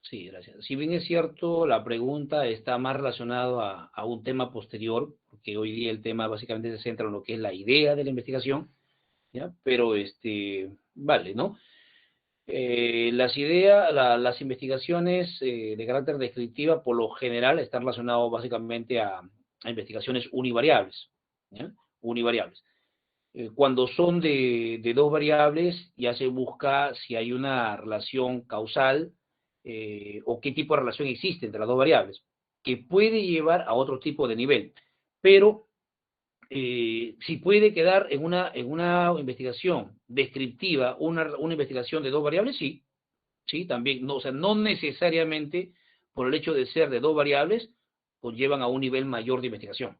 Sí, gracias. Si bien es cierto, la pregunta está más relacionada a un tema posterior, porque hoy día el tema básicamente se centra en lo que es la idea de la investigación, ¿ya? Pero, vale, ¿no? Las investigaciones de carácter descriptiva, por lo general, están relacionadas básicamente a investigaciones univariables, ¿ya? Univariables. Cuando son de dos variables, ya se busca si hay una relación causal o qué tipo de relación existe entre las dos variables, que puede llevar a otro tipo de nivel. Pero si puede quedar en una investigación descriptiva, una investigación de dos variables, sí, sí, también, no, o sea, no necesariamente por el hecho de ser de dos variables, conllevan a un nivel mayor de investigación.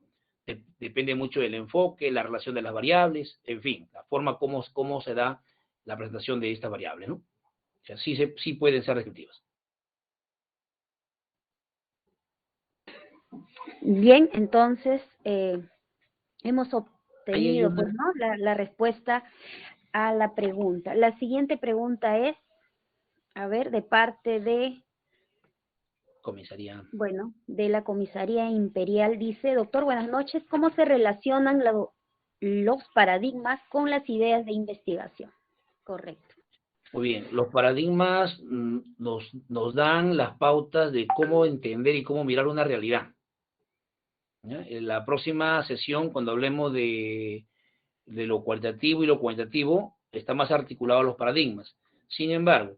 Depende mucho del enfoque, la relación de las variables, en fin, la forma como se da la presentación de estas variables, ¿no? O sea, sí pueden ser descriptivas. Bien, entonces hemos Ahí hay obtenido, pues, una ¿no?, la respuesta a la pregunta. La siguiente pregunta es, a ver, de parte de, comisaría. bueno, de la Comisaría Imperial, dice: doctor, buenas noches, ¿cómo se relacionan los paradigmas con las ideas de investigación? Correcto. Muy bien, los paradigmas nos dan las pautas de cómo entender y cómo mirar una realidad, ¿ya? En la próxima sesión, cuando hablemos de lo cualitativo y lo cuantitativo, está más articulado a los paradigmas. Sin embargo,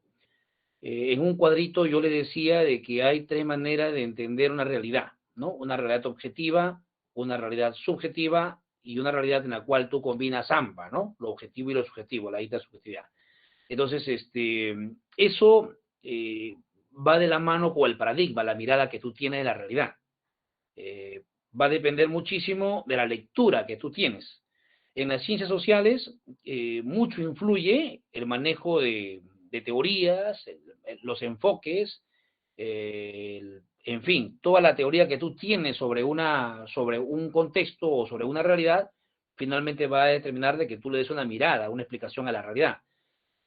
en un cuadrito yo le decía de que hay tres maneras de entender una realidad, ¿no? Una realidad objetiva, una realidad subjetiva y una realidad en la cual tú combinas ambas, ¿no? Lo objetivo y lo subjetivo, la isla subjetividad. Entonces, eso va de la mano con el paradigma, la mirada que tú tienes de la realidad. Va a depender muchísimo de la lectura que tú tienes. En las ciencias sociales, mucho influye el manejo de teorías, los enfoques, en fin, toda la teoría que tú tienes sobre un contexto o sobre una realidad, finalmente va a determinar de que tú le des una mirada, una explicación a la realidad.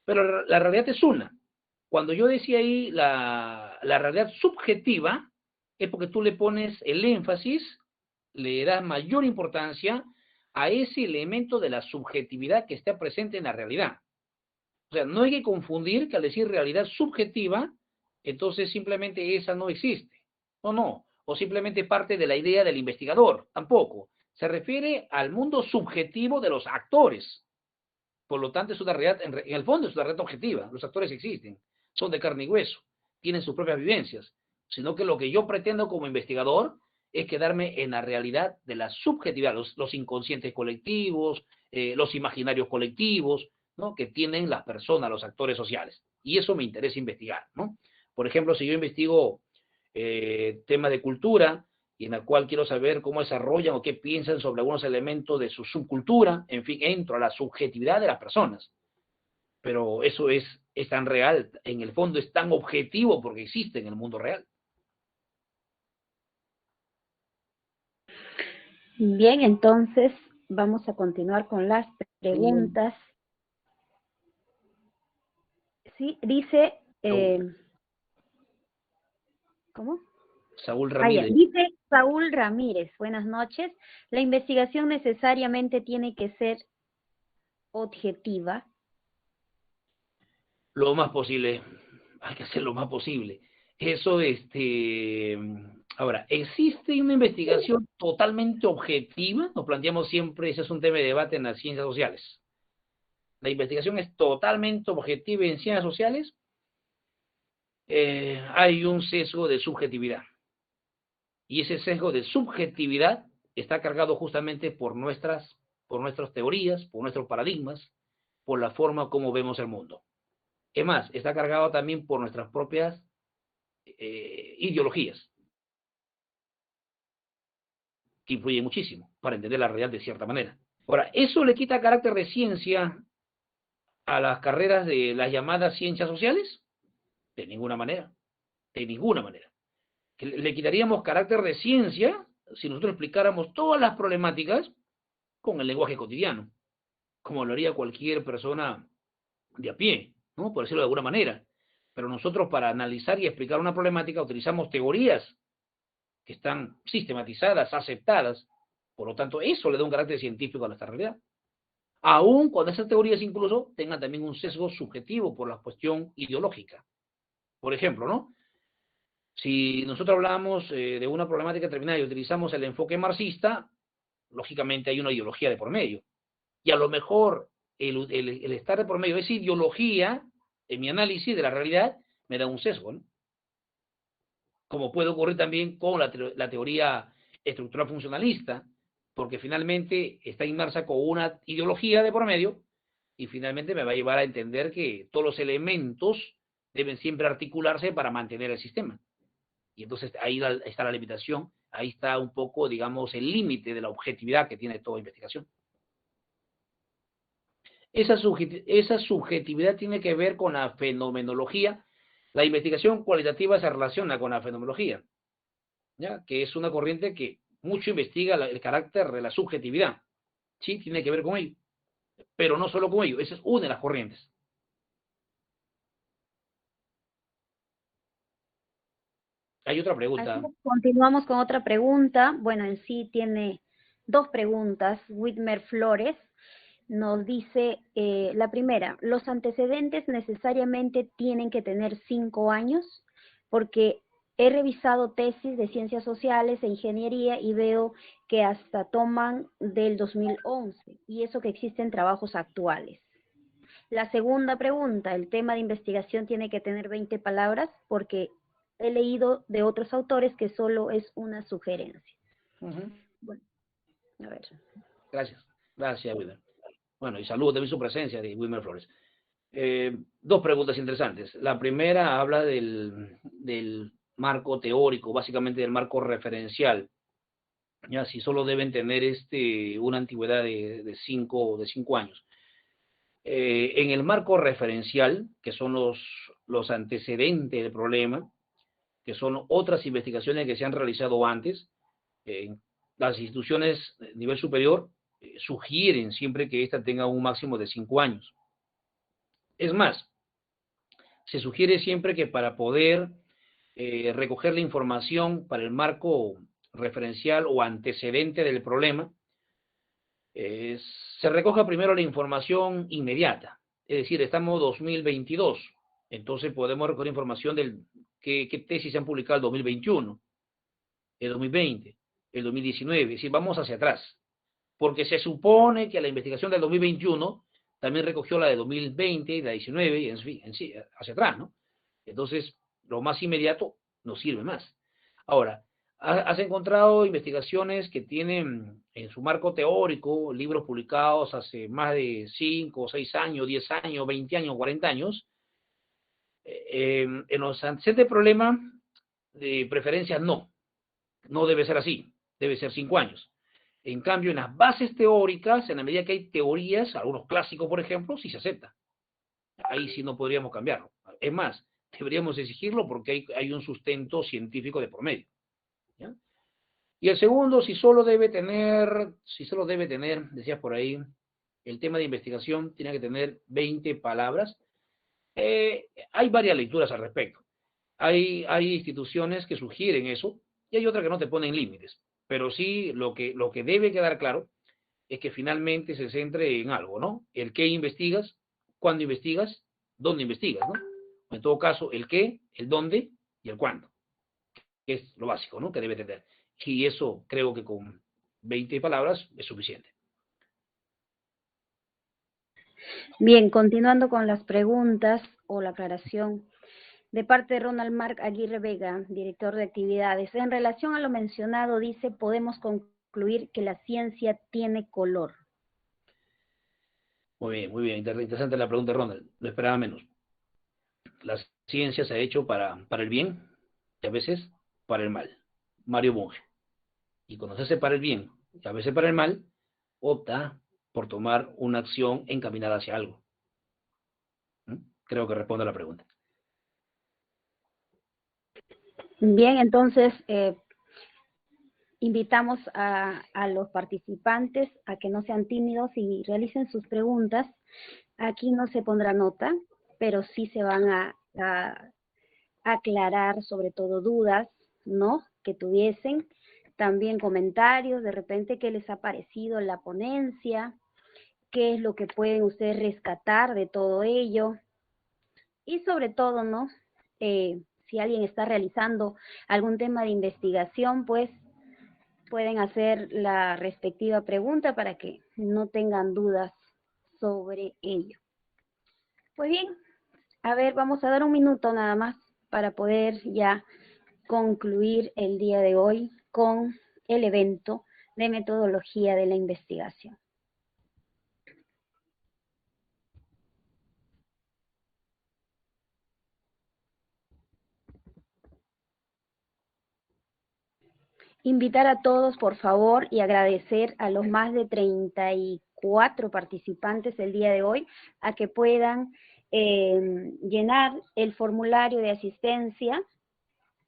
Pero la realidad es una. Cuando yo decía ahí la realidad subjetiva, es porque tú le pones el énfasis, le das mayor importancia a ese elemento de la subjetividad que está presente en la realidad. O sea, no hay que confundir que al decir realidad subjetiva, entonces simplemente esa no existe. No, no. O simplemente parte de la idea del investigador. Tampoco. Se refiere al mundo subjetivo de los actores. Por lo tanto, es una realidad, en el fondo es una realidad objetiva. Los actores existen, son de carne y hueso, tienen sus propias vivencias. Sino que lo que yo pretendo como investigador es quedarme en la realidad de la subjetividad, los inconscientes colectivos, los imaginarios colectivos, ¿no?, que tienen las personas, los actores sociales. Y eso me interesa investigar, ¿no? Por ejemplo, si yo investigo temas de cultura, y en la cual quiero saber cómo desarrollan o qué piensan sobre algunos elementos de su subcultura, en fin, entro a la subjetividad de las personas. Pero eso es tan real, en el fondo es tan objetivo porque existe en el mundo real. Bien, entonces vamos a continuar con las preguntas. Sí, dice, ¿cómo? Saúl Ramírez. Dice Saúl Ramírez, buenas noches. ¿La investigación necesariamente tiene que ser objetiva? Lo más posible, hay que hacer lo más posible. Eso, ahora, ¿existe una investigación totalmente objetiva? Nos planteamos siempre, ese es un tema de debate en las ciencias sociales. ¿La investigación es totalmente objetiva en ciencias sociales? Hay un sesgo de subjetividad. Y ese sesgo de subjetividad está cargado justamente por nuestras teorías, por nuestros paradigmas, por la forma como vemos el mundo. Es más, está cargado también por nuestras propias ideologías, que influyen muchísimo para entender la realidad de cierta manera. Ahora, ¿eso le quita carácter de ciencia a las carreras de las llamadas ciencias sociales? De ninguna manera, de ninguna manera. Le quitaríamos carácter de ciencia si nosotros explicáramos todas las problemáticas con el lenguaje cotidiano, como lo haría cualquier persona de a pie, ¿no?, por decirlo de alguna manera. pero nosotros para analizar y explicar una problemática utilizamos teorías que están sistematizadas, aceptadas, por lo tanto eso le da un carácter científico a nuestra realidad. Aun cuando esas teorías incluso tengan también un sesgo subjetivo por la cuestión ideológica. Por ejemplo, ¿no? Si nosotros hablamos de una problemática determinada y utilizamos el enfoque marxista, lógicamente hay una ideología de por medio. Y a lo mejor el estar de por medio de esa ideología, en mi análisis de la realidad, me da un sesgo, ¿no? Como puede ocurrir también con la teoría estructural funcionalista, porque finalmente está inmersa con una ideología de por medio y finalmente me va a llevar a entender que todos los elementos deben siempre articularse para mantener el sistema. Y entonces ahí está la limitación, ahí está un poco, digamos, el límite de la objetividad que tiene toda investigación. Esa subjetividad tiene que ver con la fenomenología. La investigación cualitativa se relaciona con la fenomenología, ¿ya? Que es una corriente que mucho investiga el carácter de la subjetividad. Sí, tiene que ver con ello. Pero no solo con ello, esa es una de las corrientes. Hay otra pregunta. Continuamos con otra pregunta. Bueno, en sí tiene dos preguntas. Whitmer Flores nos dice, la primera, ¿los antecedentes necesariamente tienen que tener 5 años? Porque he revisado tesis de ciencias sociales e ingeniería y veo que hasta toman del 2011, y eso que existen trabajos actuales. La segunda pregunta, ¿el tema de investigación tiene que tener 20 palabras? Porque he leído de otros autores que solo es una sugerencia. Bueno, a ver. Gracias. Gracias, Wilmer. Bueno, y saludo también su presencia de Wilmer Flores. Dos preguntas interesantes. La primera habla del marco teórico, básicamente del marco referencial. Ya, si solo deben tener una antigüedad de 5 años. En el marco referencial, que son los antecedentes del problema, que son otras investigaciones que se han realizado antes, las instituciones de nivel superior sugieren siempre que ésta tenga un máximo de 5 años. Es más, se sugiere siempre que para poder recoger la información para el marco referencial o antecedente del problema, se recoja primero la información inmediata. Es decir, estamos 2022, entonces podemos recoger información de qué tesis se han publicado el 2021, el 2020, el 2019, es decir, vamos hacia atrás. Porque se supone que la investigación del 2021 también recogió la de 2020 y la de 19, y en sí, hacia atrás, ¿no? Entonces, lo más inmediato nos sirve más. Ahora, has encontrado investigaciones que tienen en su marco teórico libros publicados hace más de 5, 6 años, 10 años, 20 años, 40 años. En los antecedentes del problema, de preferencia no debe ser así, debe ser 5 años. En cambio, en las bases teóricas, en la medida que hay teorías, algunos clásicos, por ejemplo, sí se acepta. Ahí sí no podríamos cambiarlo. Es más, deberíamos exigirlo porque hay un sustento científico de por medio, ¿ya? Y el segundo, si solo debe tener, decías por ahí, el tema de investigación tiene que tener 20 palabras. Hay varias lecturas al respecto. Hay instituciones que sugieren eso y hay otras que no te ponen límites. Pero sí, lo que debe quedar claro es que finalmente se centre en algo, ¿no? El qué investigas, cuándo investigas, dónde investigas, ¿no? En todo caso, el qué, el dónde y el cuándo, que es lo básico, ¿no? Que debe tener. Y eso creo que con 20 palabras es suficiente. Bien, continuando con las preguntas o la aclaración. De parte de Ronald Marc Aguirre Vega, director de actividades. En relación a lo mencionado, dice, podemos concluir que la ciencia tiene color. Muy bien. Interesante la pregunta, Ronald. Lo esperaba menos. La ciencia se ha hecho para el bien y a veces para el mal. Mario Bunge. Y cuando se hace para el bien y a veces para el mal, opta por tomar una acción encaminada hacia algo. Creo que responde a la pregunta. Bien, entonces invitamos a los participantes a que no sean tímidos y realicen sus preguntas. Aquí no se pondrá nota, pero sí se van a a aclarar sobre todo dudas, ¿no?, que tuviesen, también comentarios, de repente qué les ha parecido la ponencia, qué es lo que pueden ustedes rescatar de todo ello, y sobre todo, ¿no?, si alguien está realizando algún tema de investigación, pues pueden hacer la respectiva pregunta para que no tengan dudas sobre ello. Pues bien, a ver, vamos a dar un minuto nada más para poder ya concluir el día de hoy con el evento de metodología de la investigación. Invitar a todos, por favor, y agradecer a los más de 34 participantes el día de hoy a que puedan llenar el formulario de asistencia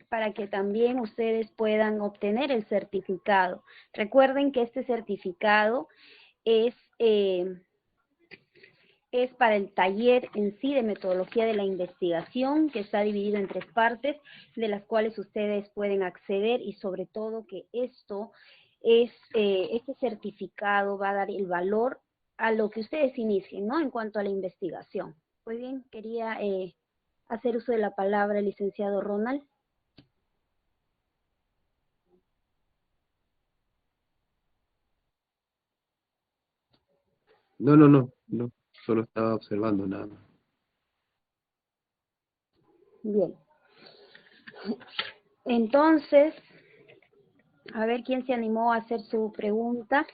para que también ustedes puedan obtener el certificado. Recuerden que este certificado es para el taller en sí de metodología de la investigación, que está dividido en 3 partes, de las cuales ustedes pueden acceder, y sobre todo que este certificado va a dar el valor a lo que ustedes inicien, ¿no?, en cuanto a la investigación. Pues bien, quería hacer uso de la palabra el licenciado Ronald. No, solo estaba observando nada más. Bien. Entonces, a ver quién se animó a hacer su pregunta.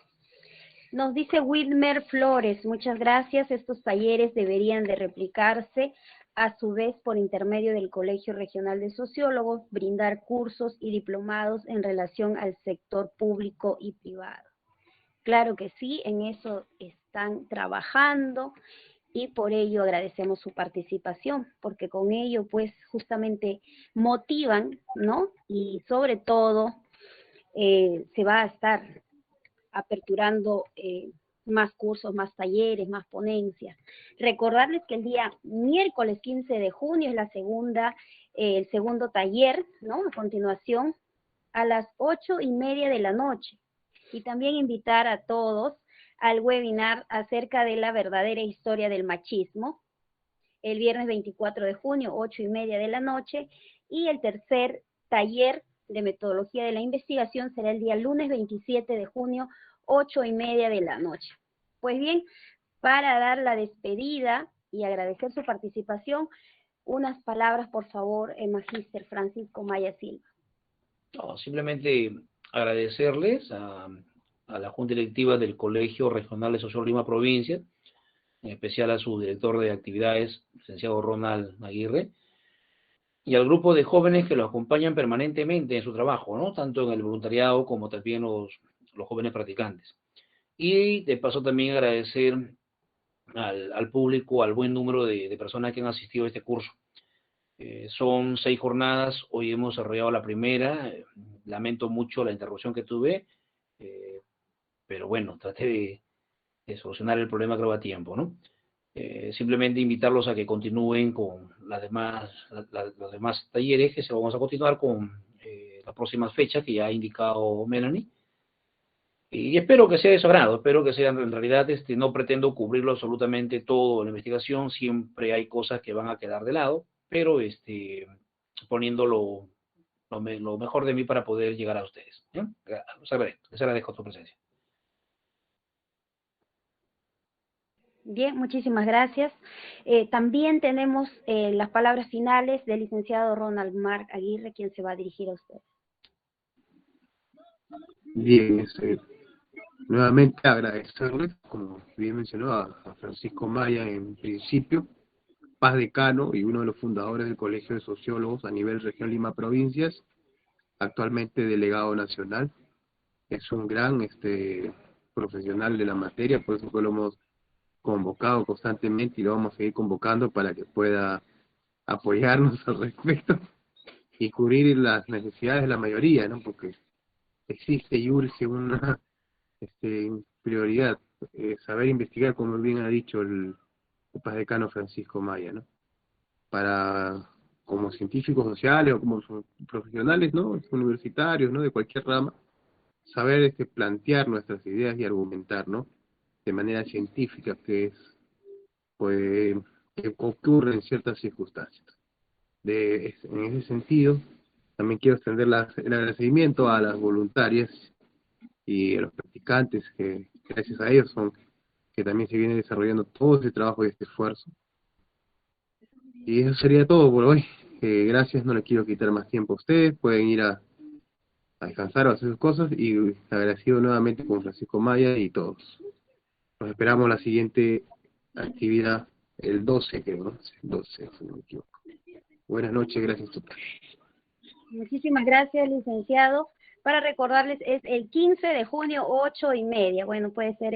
Nos dice Wilmer Flores, muchas gracias. Estos talleres deberían de replicarse a su vez por intermedio del Colegio Regional de Sociólogos, brindar cursos y diplomados en relación al sector público y privado. Claro que sí, en eso están trabajando y por ello agradecemos su participación, porque con ello pues justamente motivan, ¿no? Y sobre todo se va a estar aperturando más cursos, más talleres, más ponencias. Recordarles que el día miércoles 15 de junio es el segundo taller, ¿no?, a continuación a las 8:30 de la noche. Y también invitar a todos al webinar acerca de la verdadera historia del machismo, el viernes 24 de junio, 8:30 de la noche, y el tercer taller de metodología de la investigación será el día lunes 27 de junio, 8:30 de la noche. Pues bien, para dar la despedida y agradecer su participación, unas palabras, por favor, Magíster Francisco Maya Silva. No, simplemente agradecerles a la Junta Directiva del Colegio Regional de Sociólogos Lima Provincia, en especial a su director de actividades, licenciado Ronald Aguirre, y al grupo de jóvenes que lo acompañan permanentemente en su trabajo, ¿no?, tanto en el voluntariado como también los jóvenes practicantes. Y de paso también agradecer al público, al buen número de personas que han asistido a este curso. Son 6 jornadas, hoy hemos desarrollado la primera, lamento mucho la interrupción que tuve, pero bueno, traté de solucionar el problema creo a tiempo, ¿no? Simplemente invitarlos a que continúen con los demás talleres, que se vamos a continuar con las próximas fechas que ya ha indicado Melanie. Y espero que sea de su agrado, espero que sea, en realidad no pretendo cubrirlo absolutamente todo en la investigación, siempre hay cosas que van a quedar de lado, pero poniendo lo mejor de mí para poder llegar a ustedes. Les agradezco tu presencia. Bien, muchísimas gracias. También tenemos las palabras finales del licenciado Ronald Marc Aguirre, quien se va a dirigir a usted. Bien, nuevamente agradecerles, como bien mencionó, a Francisco Maya en principio, Paz Decano y uno de los fundadores del Colegio de Sociólogos a nivel región Lima Provincias, actualmente delegado nacional. Es un gran profesional de la materia, por eso que lo hemos convocado constantemente y lo vamos a seguir convocando para que pueda apoyarnos al respecto y cubrir las necesidades de la mayoría, ¿no? Porque existe y urge una prioridad, saber investigar, como bien ha dicho el Paz Decano Francisco Maya, ¿no? para, como científicos sociales o como profesionales, ¿no? Universitarios, ¿no? De cualquier rama, saber plantear nuestras ideas y argumentar, ¿no? De manera científica, que es, pues, que ocurre en ciertas circunstancias. En ese sentido, también quiero extender el agradecimiento a las voluntarias y a los practicantes, que gracias a ellos que también se viene desarrollando todo ese trabajo y este esfuerzo. Y eso sería todo por hoy. Gracias, no le quiero quitar más tiempo a ustedes, pueden ir a descansar o hacer sus cosas, y agradecido nuevamente con Francisco Maya y todos. Nos esperamos la siguiente actividad, el 12 creo, ¿no? El 12, si no me equivoco. Buenas noches, gracias total. Muchísimas gracias, licenciado. Para recordarles, es el 15 de junio, 8:30. Bueno, puede ser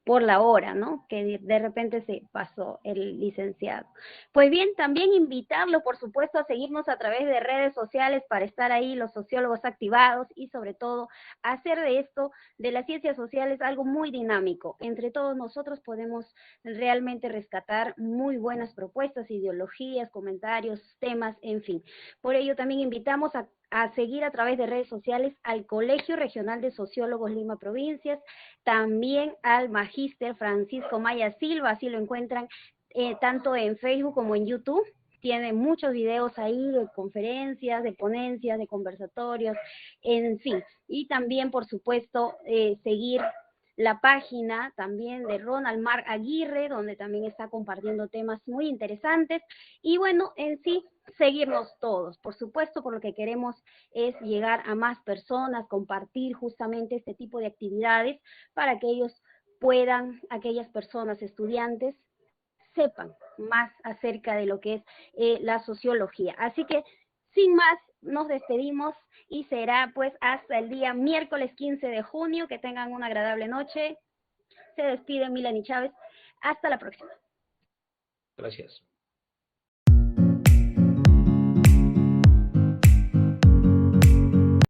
por la hora, ¿no? Que de repente se pasó el licenciado. Pues bien, también invitarlo, por supuesto, a seguirnos a través de redes sociales para estar ahí los sociólogos activados y sobre todo hacer de esto, de las ciencias sociales, algo muy dinámico. Entre todos nosotros podemos realmente rescatar muy buenas propuestas, ideologías, comentarios, temas, en fin. Por ello también invitamos a seguir a través de redes sociales al Colegio Regional de Sociólogos Lima Provincias, también al Magíster Francisco Maya Silva, así lo encuentran tanto en Facebook como en YouTube. Tiene muchos videos ahí de conferencias, de ponencias, de conversatorios, en fin. Y también, por supuesto, seguir la página también de Ronald Mar Aguirre, donde también está compartiendo temas muy interesantes. Y bueno, en sí, seguirnos todos, por supuesto, por lo que queremos es llegar a más personas, compartir justamente este tipo de actividades para que ellos puedan, aquellas personas, estudiantes, sepan más acerca de lo que es la sociología. Así que, sin más, nos despedimos y será pues hasta el día miércoles 15 de junio. Que tengan una agradable noche. Se despide Milani Chávez. Hasta la próxima. Gracias.